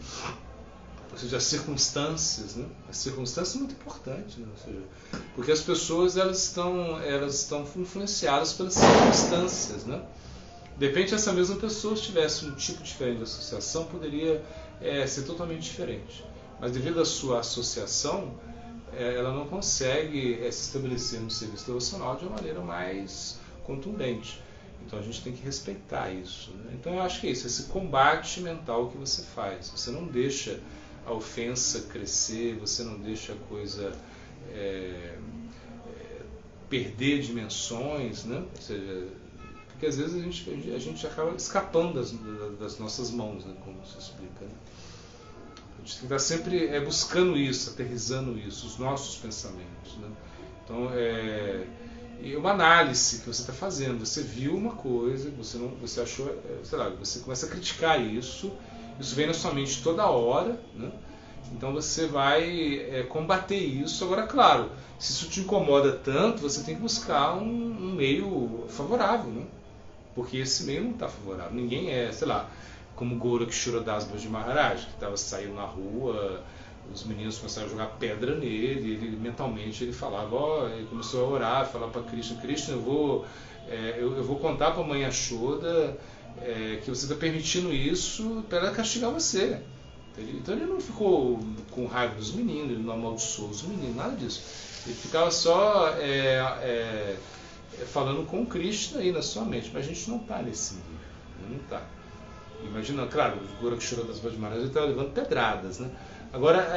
Ou seja, as circunstâncias, né? As circunstâncias são muito importantes, né? Ou seja, porque as pessoas elas estão influenciadas pelas circunstâncias, né? De repente, essa mesma pessoa, se tivesse um tipo diferente de associação, poderia ser totalmente diferente. Mas devido à sua associação, ela não consegue se estabelecer no serviço devocional de uma maneira mais contundente. Então a gente tem que respeitar isso, né? Então eu acho que é isso, esse combate mental que você faz. Você não deixa a ofensa crescer, você não deixa a coisa perder dimensões, né? Ou seja, porque às vezes a gente acaba escapando das nossas mãos, né? Como se explica, né? A gente tem que estar sempre buscando isso, aterrissando isso, os nossos pensamentos, né? Então, e uma análise que você está fazendo, você viu uma coisa, você achou, sei lá, você começa a criticar isso vem na sua mente toda hora, né? Então você vai combater isso. Agora, claro, se isso te incomoda tanto, você tem que buscar um meio favorável, né? Porque esse meio não está favorável. Ninguém sei lá, como Gorakshora Das Babaji Maharaj, que estava saindo na rua, os meninos começaram a jogar pedra nele, ele mentalmente ele falava, ele começou a orar, falar para Krishna, eu vou contar para a mãe Yashoda que você está permitindo isso para ela castigar você. Então ele não ficou com raiva dos meninos, ele não amaldiçoou os meninos, nada disso. Ele ficava só falando com Krishna aí na sua mente, mas a gente não está nesse nível, não está. Imagina, claro, o Gorakshara-das Maharaj ele está levando pedradas, né? Agora,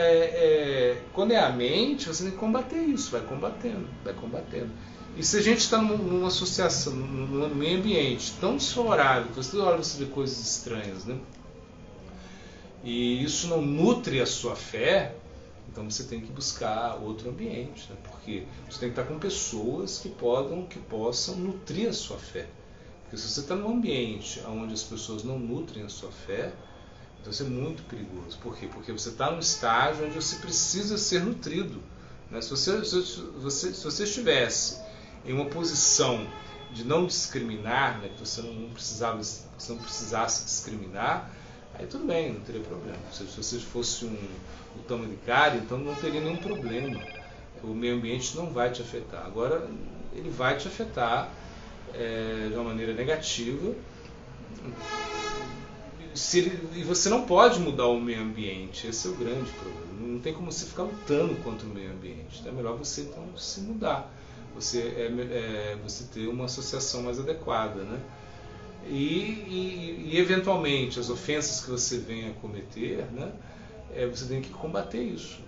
quando é a mente, você tem que combater isso, vai combatendo. E se a gente está numa associação, num meio ambiente tão desfavorável, que você toda hora você vê coisas estranhas, né? E isso não nutre a sua fé, então você tem que buscar outro ambiente, né? Porque você tem que estar com pessoas que possam nutrir a sua fé. Porque se você está num ambiente onde as pessoas não nutrem a sua fé, então isso é muito perigoso. Por quê? Porque você está num estágio onde você precisa ser nutrido, né? Se você estivesse em uma posição de não discriminar, né? Que você não precisasse discriminar, aí tudo bem, não teria problema. Se você fosse um Uttamadikári, então não teria nenhum problema. O meio ambiente não vai te afetar. Agora, ele vai te afetar de uma maneira negativa. E você não pode mudar o meio ambiente, esse é o grande problema. Não tem como você ficar lutando contra o meio ambiente. Então é melhor você então se mudar, você ter uma associação mais adequada, né? E eventualmente as ofensas que você venha a cometer, né? Você tem que combater isso.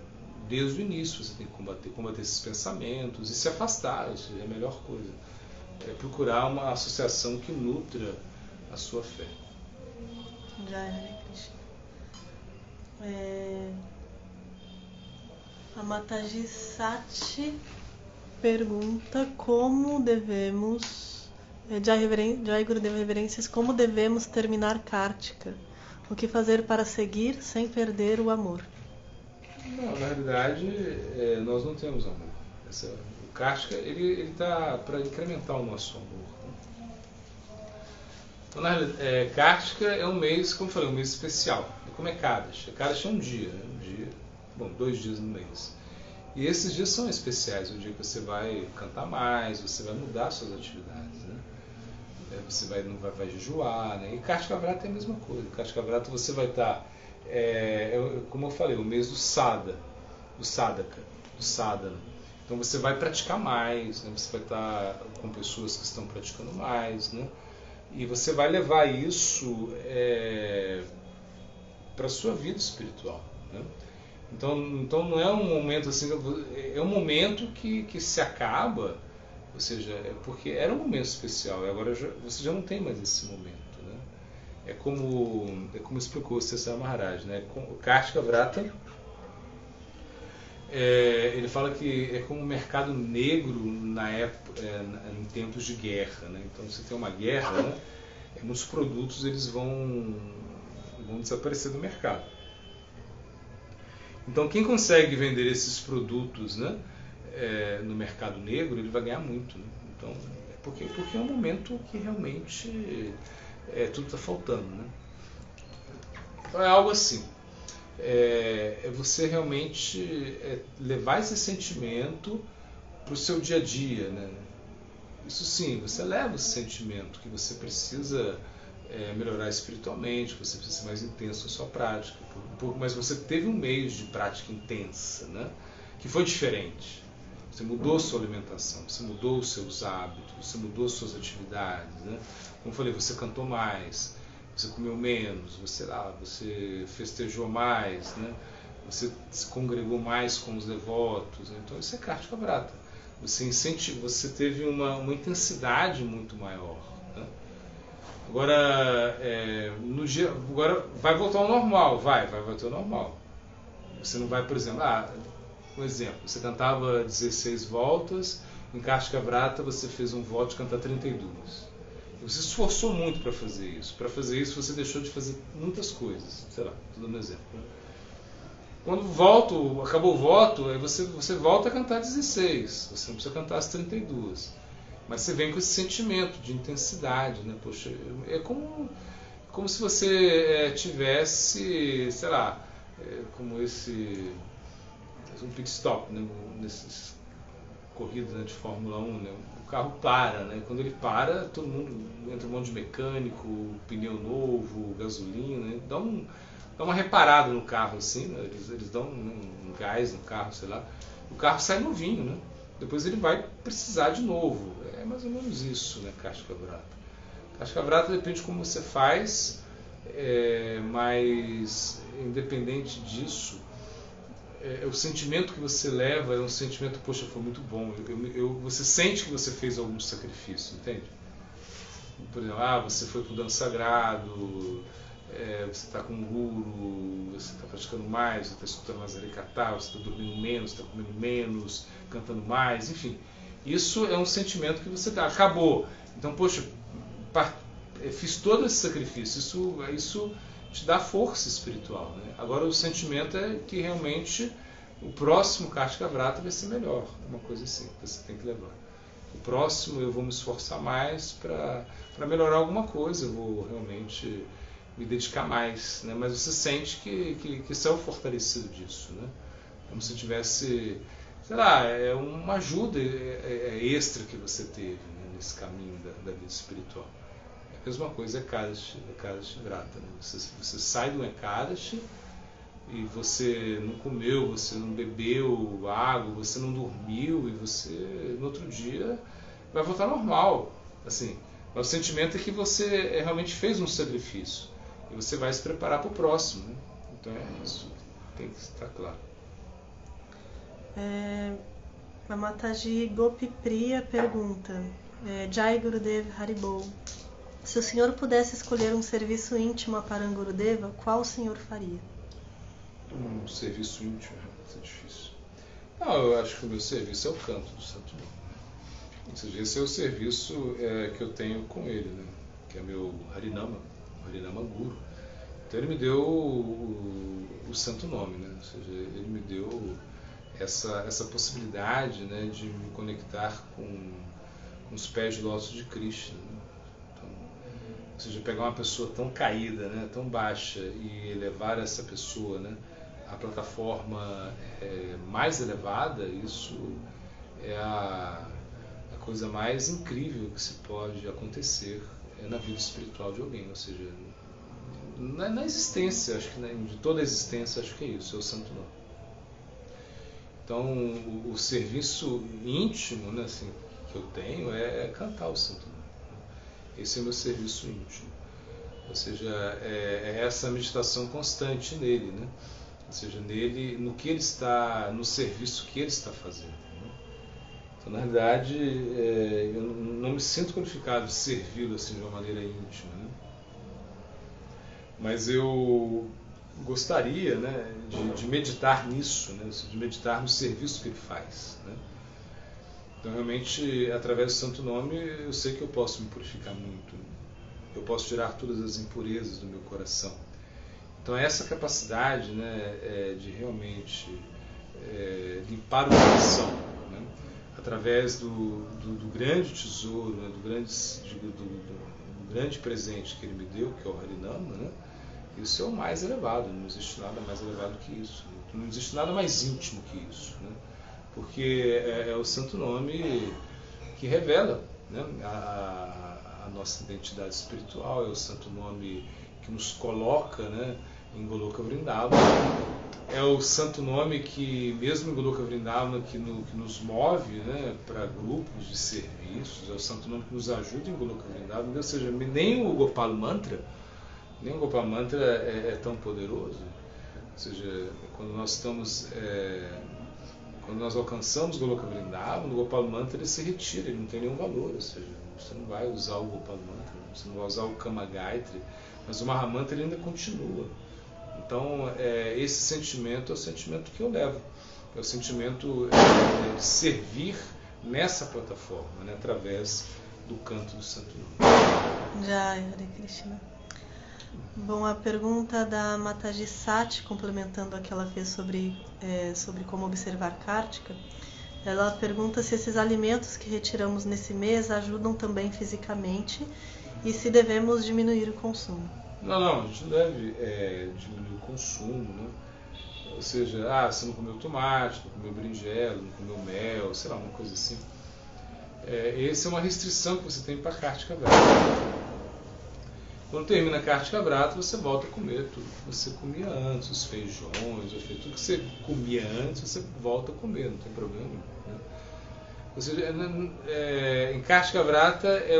Desde o início você tem que combater esses pensamentos e se afastar, isso é a melhor coisa. Procurar uma associação que nutra a sua fé. Jai Hare Krishna. A Mataji Sati pergunta como devemos, Jai Gurudev Reverências, como devemos terminar Kartika? O que fazer para seguir sem perder o amor? Não, na realidade, nós não temos amor. O Kartika, ele está para incrementar o nosso amor. Então, na realidade, Kartika é um mês, como eu falei, um mês especial. Como é Kadash? Kadash é um dia, né? 2 dias no mês. E esses dias são especiais, o dia que você vai cantar mais, você vai mudar suas atividades, né? Você não vai jejuar, né? E Kartika Vrata é a mesma coisa. Kartika Vrata você vai estar, como eu falei, o mês do Sada, do Sadhaka, do Sadhana. Então você vai praticar mais, né? Você vai estar com pessoas que estão praticando mais, né? E você vai levar isso para a sua vida espiritual, né? Então não é um momento assim, é um momento que se acaba, ou seja, porque era um momento especial e agora você já não tem mais esse momento, né? É como explicou o Cesar Maharaj, né? O Kartika Vrata, ele fala que é como o mercado negro na época, em tempos de guerra, né? Então você tem uma guerra, né? Muitos produtos eles vão desaparecer do mercado. Então quem consegue vender esses produtos, né, no mercado negro, ele vai ganhar muito, né? Então, porque é um momento que realmente tudo está faltando, né? Então é algo assim. É você realmente levar esse sentimento para o seu dia a dia, né? Isso sim, você leva esse sentimento que você precisa melhorar espiritualmente, você precisa ser mais intenso na sua prática, mas você teve um mês de prática intensa, né? Que foi diferente. Você mudou sua alimentação, você mudou os seus hábitos, você mudou suas atividades, né? Como eu falei, você cantou mais, você comeu menos, você festejou mais, né? Você se congregou mais com os devotos, né? Então isso é Kartika Vrata. Você teve uma intensidade muito maior, né? Agora, agora vai voltar ao normal, vai voltar ao normal. Você não vai, por exemplo, um exemplo, você cantava 16 voltas, em Kartika Vrata você fez um voto de cantar 32. Você se esforçou muito para fazer isso. Para fazer isso você deixou de fazer muitas coisas. Sei lá, estou dando um exemplo. Quando acabou o voto, aí você volta a cantar 16. Você não precisa cantar as 32. Mas você vem com esse sentimento de intensidade, né? Poxa, é como se você tivesse, sei lá, como um pit stop, né? corrida, né, de Fórmula 1, né? O carro para, né? Quando ele para, todo mundo entra um monte de mecânico, pneu novo, gasolina, né? Dá uma reparada no carro assim, né? Eles dão um gás no carro, sei lá. O carro sai novinho, né? Depois ele vai precisar de novo. É mais ou menos isso, né, Casca Brata. Casca Brata depende de como você faz, mas independente disso, o sentimento que você leva é um sentimento, poxa, foi muito bom. Você sente que você fez algum sacrifício, entende? Por exemplo, você foi para o dano sagrado, você está com um guru, você está praticando mais, você está escutando mais Harikata, você está dormindo menos, está comendo menos, cantando mais, enfim. Isso é um sentimento que você acabou. Então, poxa, fiz todo esse sacrifício. Isso te dá força espiritual, né? Agora, o sentimento é que realmente o próximo Casca Brata vai ser melhor. Uma coisa assim que você tem que levar. O próximo eu vou me esforçar mais para melhorar alguma coisa, eu vou realmente me dedicar mais, né? Mas você sente que saiu fortalecido disso, né? Como se tivesse, sei lá, uma ajuda extra que você teve, né, nesse caminho da vida espiritual. A mesma coisa é Ekadashi Vrata, né? Você sai do Ekadashi e você não comeu, você não bebeu água, você não dormiu, e você no outro dia vai voltar normal, assim. Mas o sentimento é que você realmente fez um sacrifício e você vai se preparar para o próximo, né? Então é isso, tem que estar claro. A Mataji Gopi Priya pergunta: Jai Gurudev Haribol, se o senhor pudesse escolher um serviço íntimo a Parangurudeva, qual o senhor faria? Um serviço íntimo, isso é difícil. Não, eu acho que o meu serviço é o canto do Santo Nome. Ou seja, esse é o serviço que eu tenho com ele, né? Que é meu Harinama Guru. Então ele me deu o Santo Nome, né? Ou seja, ele me deu essa possibilidade, né, de me conectar com os pés de lótus de Krishna, né? Então, ou seja, pegar uma pessoa tão caída, né, tão baixa, e elevar essa pessoa, né, à plataforma mais elevada, isso é a coisa mais incrível que se pode acontecer na vida espiritual de alguém. Ou seja, na existência, acho que de toda a existência, acho que é isso, é o Santo Nome. Então, o serviço íntimo, né, assim, que eu tenho é cantar o Santo Nome. Esse é o meu serviço íntimo. Ou seja, é essa meditação constante nele, né? Ou seja, nele, no serviço que ele está fazendo. Então, na realidade, eu não me sinto qualificado de servi-lo assim, de uma maneira íntima, né? Mas eu gostaria, né, de meditar nisso, né, de meditar no serviço que ele faz, né? Então, realmente, através do Santo Nome, eu sei que eu posso me purificar muito, né? Eu posso tirar todas as impurezas do meu coração. Então, essa capacidade, né, de realmente limpar o coração, né, através do grande tesouro, né, do grande presente que ele me deu, que é o Harinama, né, isso é o mais elevado. Não existe nada mais elevado que isso, não existe nada mais íntimo que isso, né, porque é o Santo Nome que revela, né, a nossa identidade espiritual, é o Santo Nome que nos coloca, né, em Goloka Vrindavana. É o Santo Nome que, mesmo em Goloka Vrindavana, que nos move, né, para grupos de serviços. É o Santo Nome que nos ajuda em Goloka Vrindavana. Ou seja, nem o Gopal Mantra é tão poderoso. Ou seja, quando nós alcançamos Goloka Vrindavana, o Gopal Mantra ele se retira, ele não tem nenhum valor. Ou seja, você não vai usar o Gopal Mantra, você não vai usar o Kama Gayatri, mas o Mahamantra ele ainda continua. Então, esse sentimento é o sentimento que eu levo. É o sentimento de servir nessa plataforma, né, através do canto do Santo Nome. Jai, Hare Krishna. Bom, a pergunta da Mataji Sati, complementando a que ela fez sobre como observar Kartika, ela pergunta se esses alimentos que retiramos nesse mês ajudam também fisicamente e se devemos diminuir o consumo. Não, a gente não deve diminuir o consumo, né? Ou seja, você não comeu tomate, não comeu berinjela, não comeu mel, sei lá, uma coisa assim. Essa é uma restrição que você tem para a Kartika Vrata. Quando termina a Kartika Vrata, você volta a comer tudo que você comia antes, os feijões, tudo que você comia antes, você volta a comer, não tem problema nenhum, né? Ou seja, em Kartika Vrata é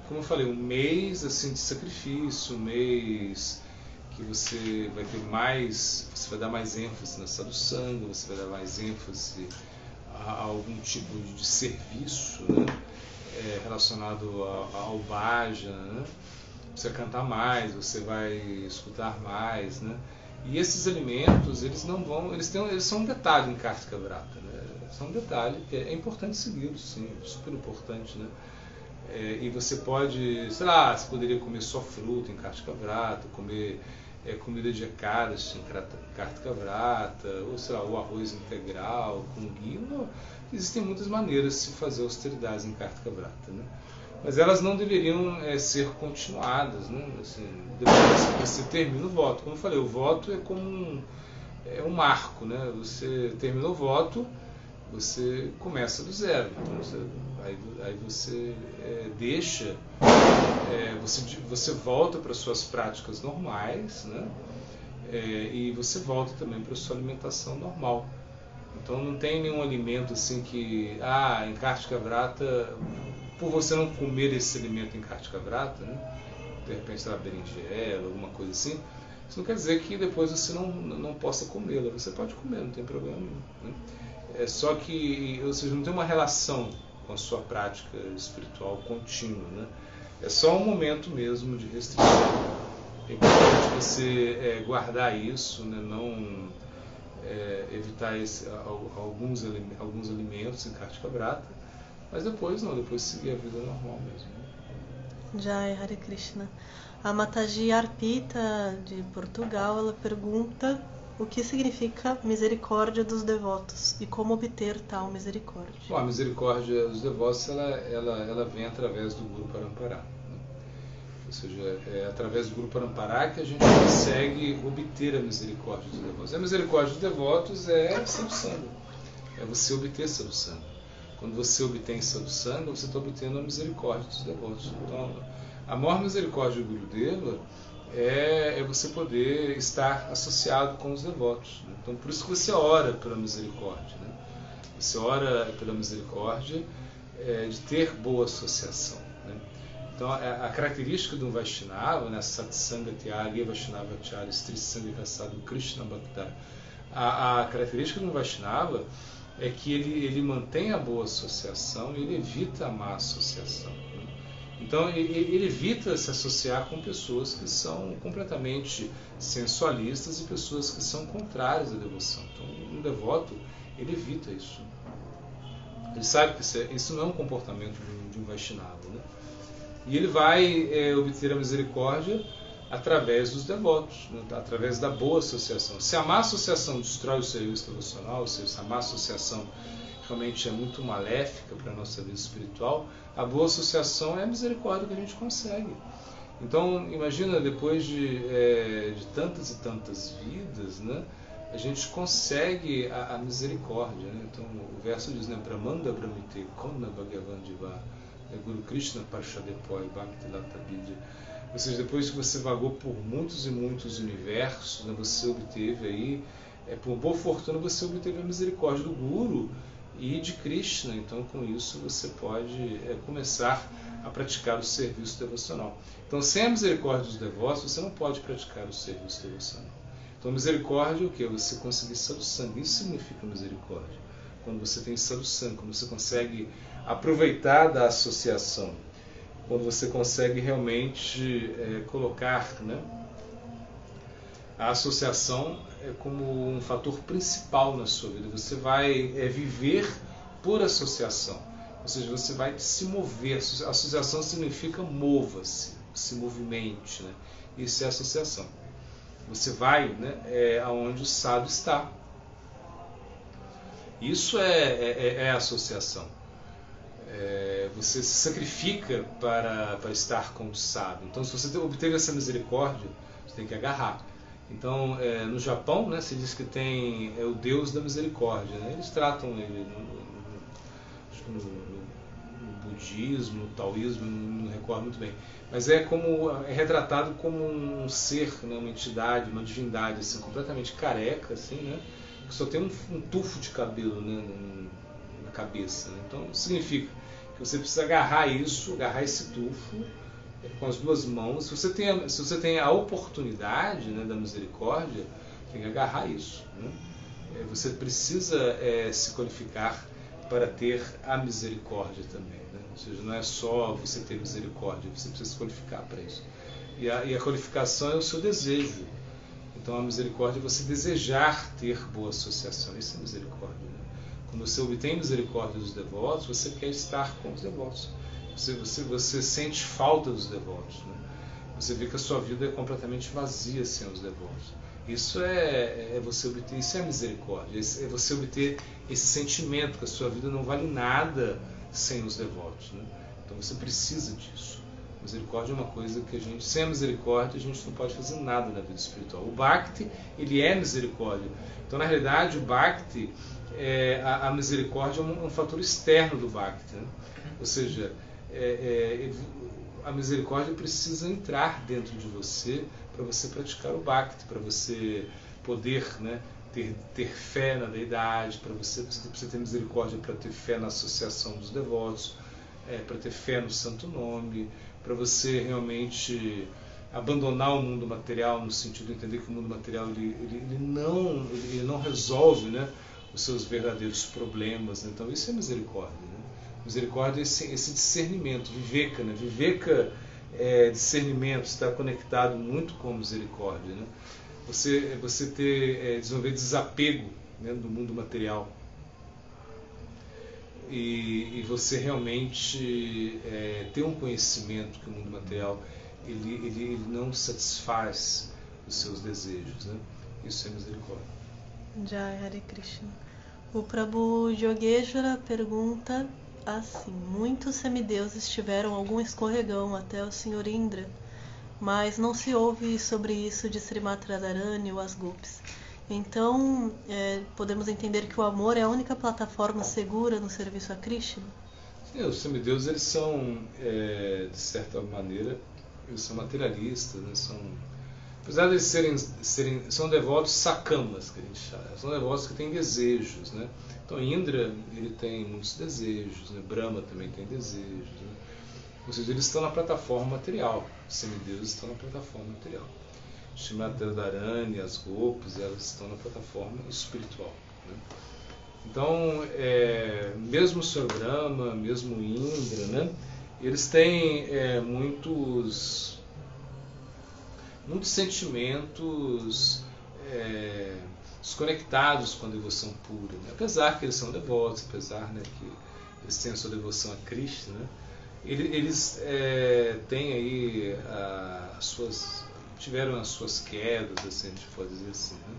como eu falei, um mês assim, de sacrifício, um mês que você vai ter você vai dar mais ênfase na sadhusanga, você vai dar mais ênfase a algum tipo de serviço, né? Relacionado ao bhajana, né? Você vai cantar mais, você vai escutar mais, né? E esses alimentos, eles são um detalhe em Kartika Vrata, né? São um detalhe que é importante segui-los, sim, super importante, né? E você pode, sei lá, você poderia comer só fruta em Kartika Vrata, comer comida de Ekadashi em Kartika Vrata, ou sei lá, o arroz integral com ghee. Existem muitas maneiras de se fazer austeridades em Kartika Vrata, né? Mas elas não deveriam ser continuadas, né? Assim, depois que você termina o voto. Como eu falei, o voto é como um marco, né? Você termina o voto, você começa do zero. Então aí você deixa, você volta para suas práticas normais, né? E você volta também para a sua alimentação normal. Então não tem nenhum alimento assim que, em Kartika Vrata, por você não comer esse alimento em Kartika Vrata, né? De repente, sei lá, berinjela, alguma coisa assim, isso não quer dizer que depois você não possa comê-la. Você pode comer, não tem problema nenhum, né? Só que, ou seja, não tem uma relação com a sua prática espiritual contínua, né? É só um momento mesmo de restrição. É importante você guardar isso, né? Não evitar alguns alimentos em Kartika Vrata, mas depois seguir a vida normal mesmo. Jai, Hare Krishna. A Mataji Arpita, de Portugal, ela pergunta o que significa misericórdia dos devotos e como obter tal misericórdia. Bom, a misericórdia dos devotos ela vem através do Guru Parampara, né? Ou seja, é através do Guru Parampara que a gente consegue obter a misericórdia dos devotos. A misericórdia dos devotos é sadhusanga, é você obter sadhusanga. Quando você obtém sadhusanga, você está obtendo a misericórdia dos devotos. Então, a maior misericórdia do Gurudeva é você poder estar associado com os devotos, né? Então, por isso que você ora pela misericórdia, né? Você ora pela misericórdia de ter boa associação, né? Então, a característica do Vaishnava, né? Satsanga Tyagi Vaishnava Acharya Strisanga Kasadu Krishna Bhakta, a característica do Vaishnava é que ele mantém a boa associação e ele evita a má associação, né? Então ele evita se associar com pessoas que são completamente sensualistas e pessoas que são contrárias à devoção. Então um devoto, ele evita isso. Ele sabe que isso não é um comportamento de um Vaishnava, né? E ele vai obter a misericórdia através dos devotos, né? Através da boa associação. Se a má associação destrói o serviço devocional, ou seja, se a má associação realmente é muito maléfica para a nossa vida espiritual, a boa associação é a misericórdia que a gente consegue. Então, imagina, depois de tantas e tantas vidas, né, a gente consegue a misericórdia, né? Então, o verso diz, né, Brahmanda Brahmite Kona Bhagavan Diva Guru Krishna Parshadepoi Bhakti Lata Vidya. Ou seja, depois que você vagou por muitos e muitos universos, né, você obteve aí, por boa fortuna, você obteve a misericórdia do Guru e de Krishna. Então, com isso, você pode começar a praticar o serviço devocional. Então, sem a misericórdia dos devotos, você não pode praticar o serviço devocional. Então, misericórdia é o quê? Você conseguir sadhusanga. Isso significa misericórdia. Quando você tem sadhusanga, quando você consegue aproveitar da associação, quando você consegue realmente colocar, né, a associação como um fator principal na sua vida. Você vai viver por associação, ou seja, você vai se mover. Associação significa mova-se, se movimente, né? Isso é associação. Você vai, né, aonde o sábio está. Isso é associação. Você se sacrifica para estar com o sábio. Então, se você obteve essa misericórdia, você tem que agarrar. Então, no Japão, né, se diz que tem o Deus da misericórdia. Né? Eles tratam ele no budismo, no taoísmo, não recordo muito bem. Mas é retratado como um ser, né, uma entidade, uma divindade, assim, completamente careca, assim, né, que só tem um tufo de cabelo, né, na cabeça. Né? Então, significa que você precisa agarrar esse tufo com as duas mãos. Se você tem a oportunidade, né, da misericórdia, tem que agarrar isso. Né? Você precisa se qualificar para ter a misericórdia também. Né? Ou seja, não é só você ter misericórdia, você precisa se qualificar para isso. E a qualificação é o seu desejo. Então a misericórdia é você desejar ter boa associação. Isso é misericórdia. Né? Quando você obtém misericórdia dos devotos, você quer estar com os devotos. Você sente falta dos devotos. Né? Você vê que a sua vida é completamente vazia sem os devotos. Isso é você obter, isso é a misericórdia. É você obter esse sentimento que a sua vida não vale nada sem os devotos. Né? Então você precisa disso. Misericórdia é uma coisa que sem a misericórdia, a gente não pode fazer nada na vida espiritual. O Bhakti, ele é misericórdia. Então, na realidade, o Bhakti, a misericórdia é um fator externo do Bhakti. Né? Ou seja, a misericórdia precisa entrar dentro de você para você praticar o Bhakti, para você poder, né, ter fé na deidade, para você precisa ter misericórdia para ter fé na associação dos devotos, para ter fé no santo nome, para você realmente abandonar o mundo material, no sentido de entender que o mundo material ele não resolve, né, os seus verdadeiros problemas. Né? Então isso é misericórdia. Né? Misericórdia é esse discernimento, viveka. Né? Viveka discernimento, está conectado muito com misericórdia. Né? Você desenvolver desapego, né, do mundo material. E você realmente ter um conhecimento que o mundo material ele não satisfaz os seus desejos. Né? Isso é misericórdia. Jai Hare Krishna. O Prabhu Yogeshwara pergunta assim: muitos semideuses tiveram algum escorregão até o Sr. Indra, mas não se ouve sobre isso de Srimati Radharani ou as Gopis. Então, podemos entender que o amor é a única plataforma segura no serviço a Krishna? Sim, os semideuses, eles são, de certa maneira, eles são materialistas, né? Apesar de eles são devotos sakamas, que a gente chama, são devotos que têm desejos, né? Então Indra, ele tem muitos desejos, né? Brahma também tem desejos, né? Ou seja, eles estão na plataforma material, os semideuses estão na plataforma material. Srimati Radharani, as Gopis, elas estão na plataforma espiritual. Né? Então, mesmo o Sr. Brahma, mesmo o Indra, né? Eles têm muitos sentimentos desconectados com a devoção pura. Né? Apesar que eles são devotos, apesar, né, que eles têm a sua devoção a Krishna, né? Eles têm aí tiveram as suas quedas, assim, a gente pode dizer assim. Né?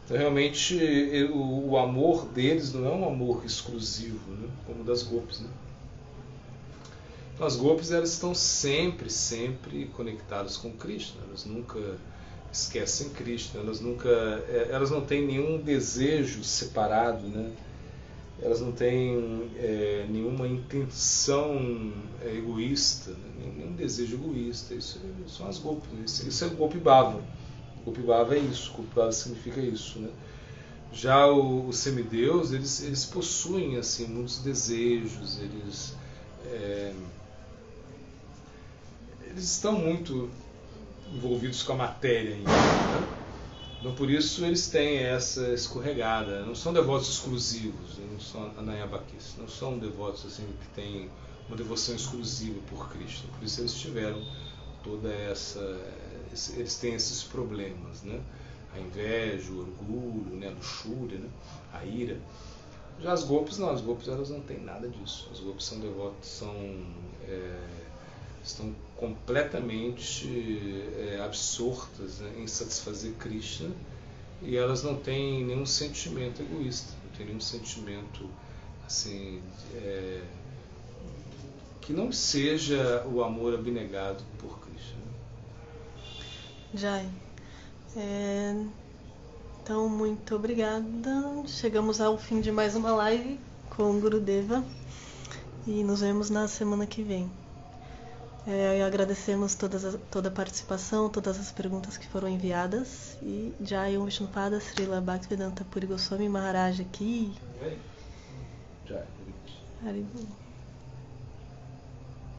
Então, realmente, o amor deles não é um amor exclusivo, né? Como o das Gopis. Né? Então, as Gopis, elas estão sempre conectadas com Krishna. Elas nunca esquecem Krishna. Elas não têm nenhum desejo separado, né? Elas não têm nenhuma intenção egoísta, né? Nenhum desejo egoísta. Isso são as Gopis. Isso é o Gopi Bhava. Gopi Bhava é isso. Gopi Bhava significa isso. Né? Já os semideus, eles possuem assim, muitos desejos. Eles estão muito envolvidos com a matéria ainda. Né? Então, por isso, eles têm essa escorregada. Não são devotos exclusivos, não são anayabakis, não são devotos assim, que têm uma devoção exclusiva por Krishna. Por isso, eles tiveram toda eles têm esses problemas, né? A inveja, o orgulho, né? A luxúria, né? A ira. Já as Gopis não, as Gopis elas não têm nada disso. As Gopis são devotos, estão completamente absortas, né, em satisfazer Krishna, e elas não têm nenhum sentimento egoísta, não têm nenhum sentimento assim, que não seja o amor abnegado por Krishna. Jai. Então, muito obrigada. Chegamos ao fim de mais uma live com o Gurudeva e nos vemos na semana que vem. Agradecemos toda a participação, todas as perguntas que foram enviadas. E Jai Om Vishnupada Srila Bhaktivedanta Puri Goswami Maharaj aqui. Jai. Haribo.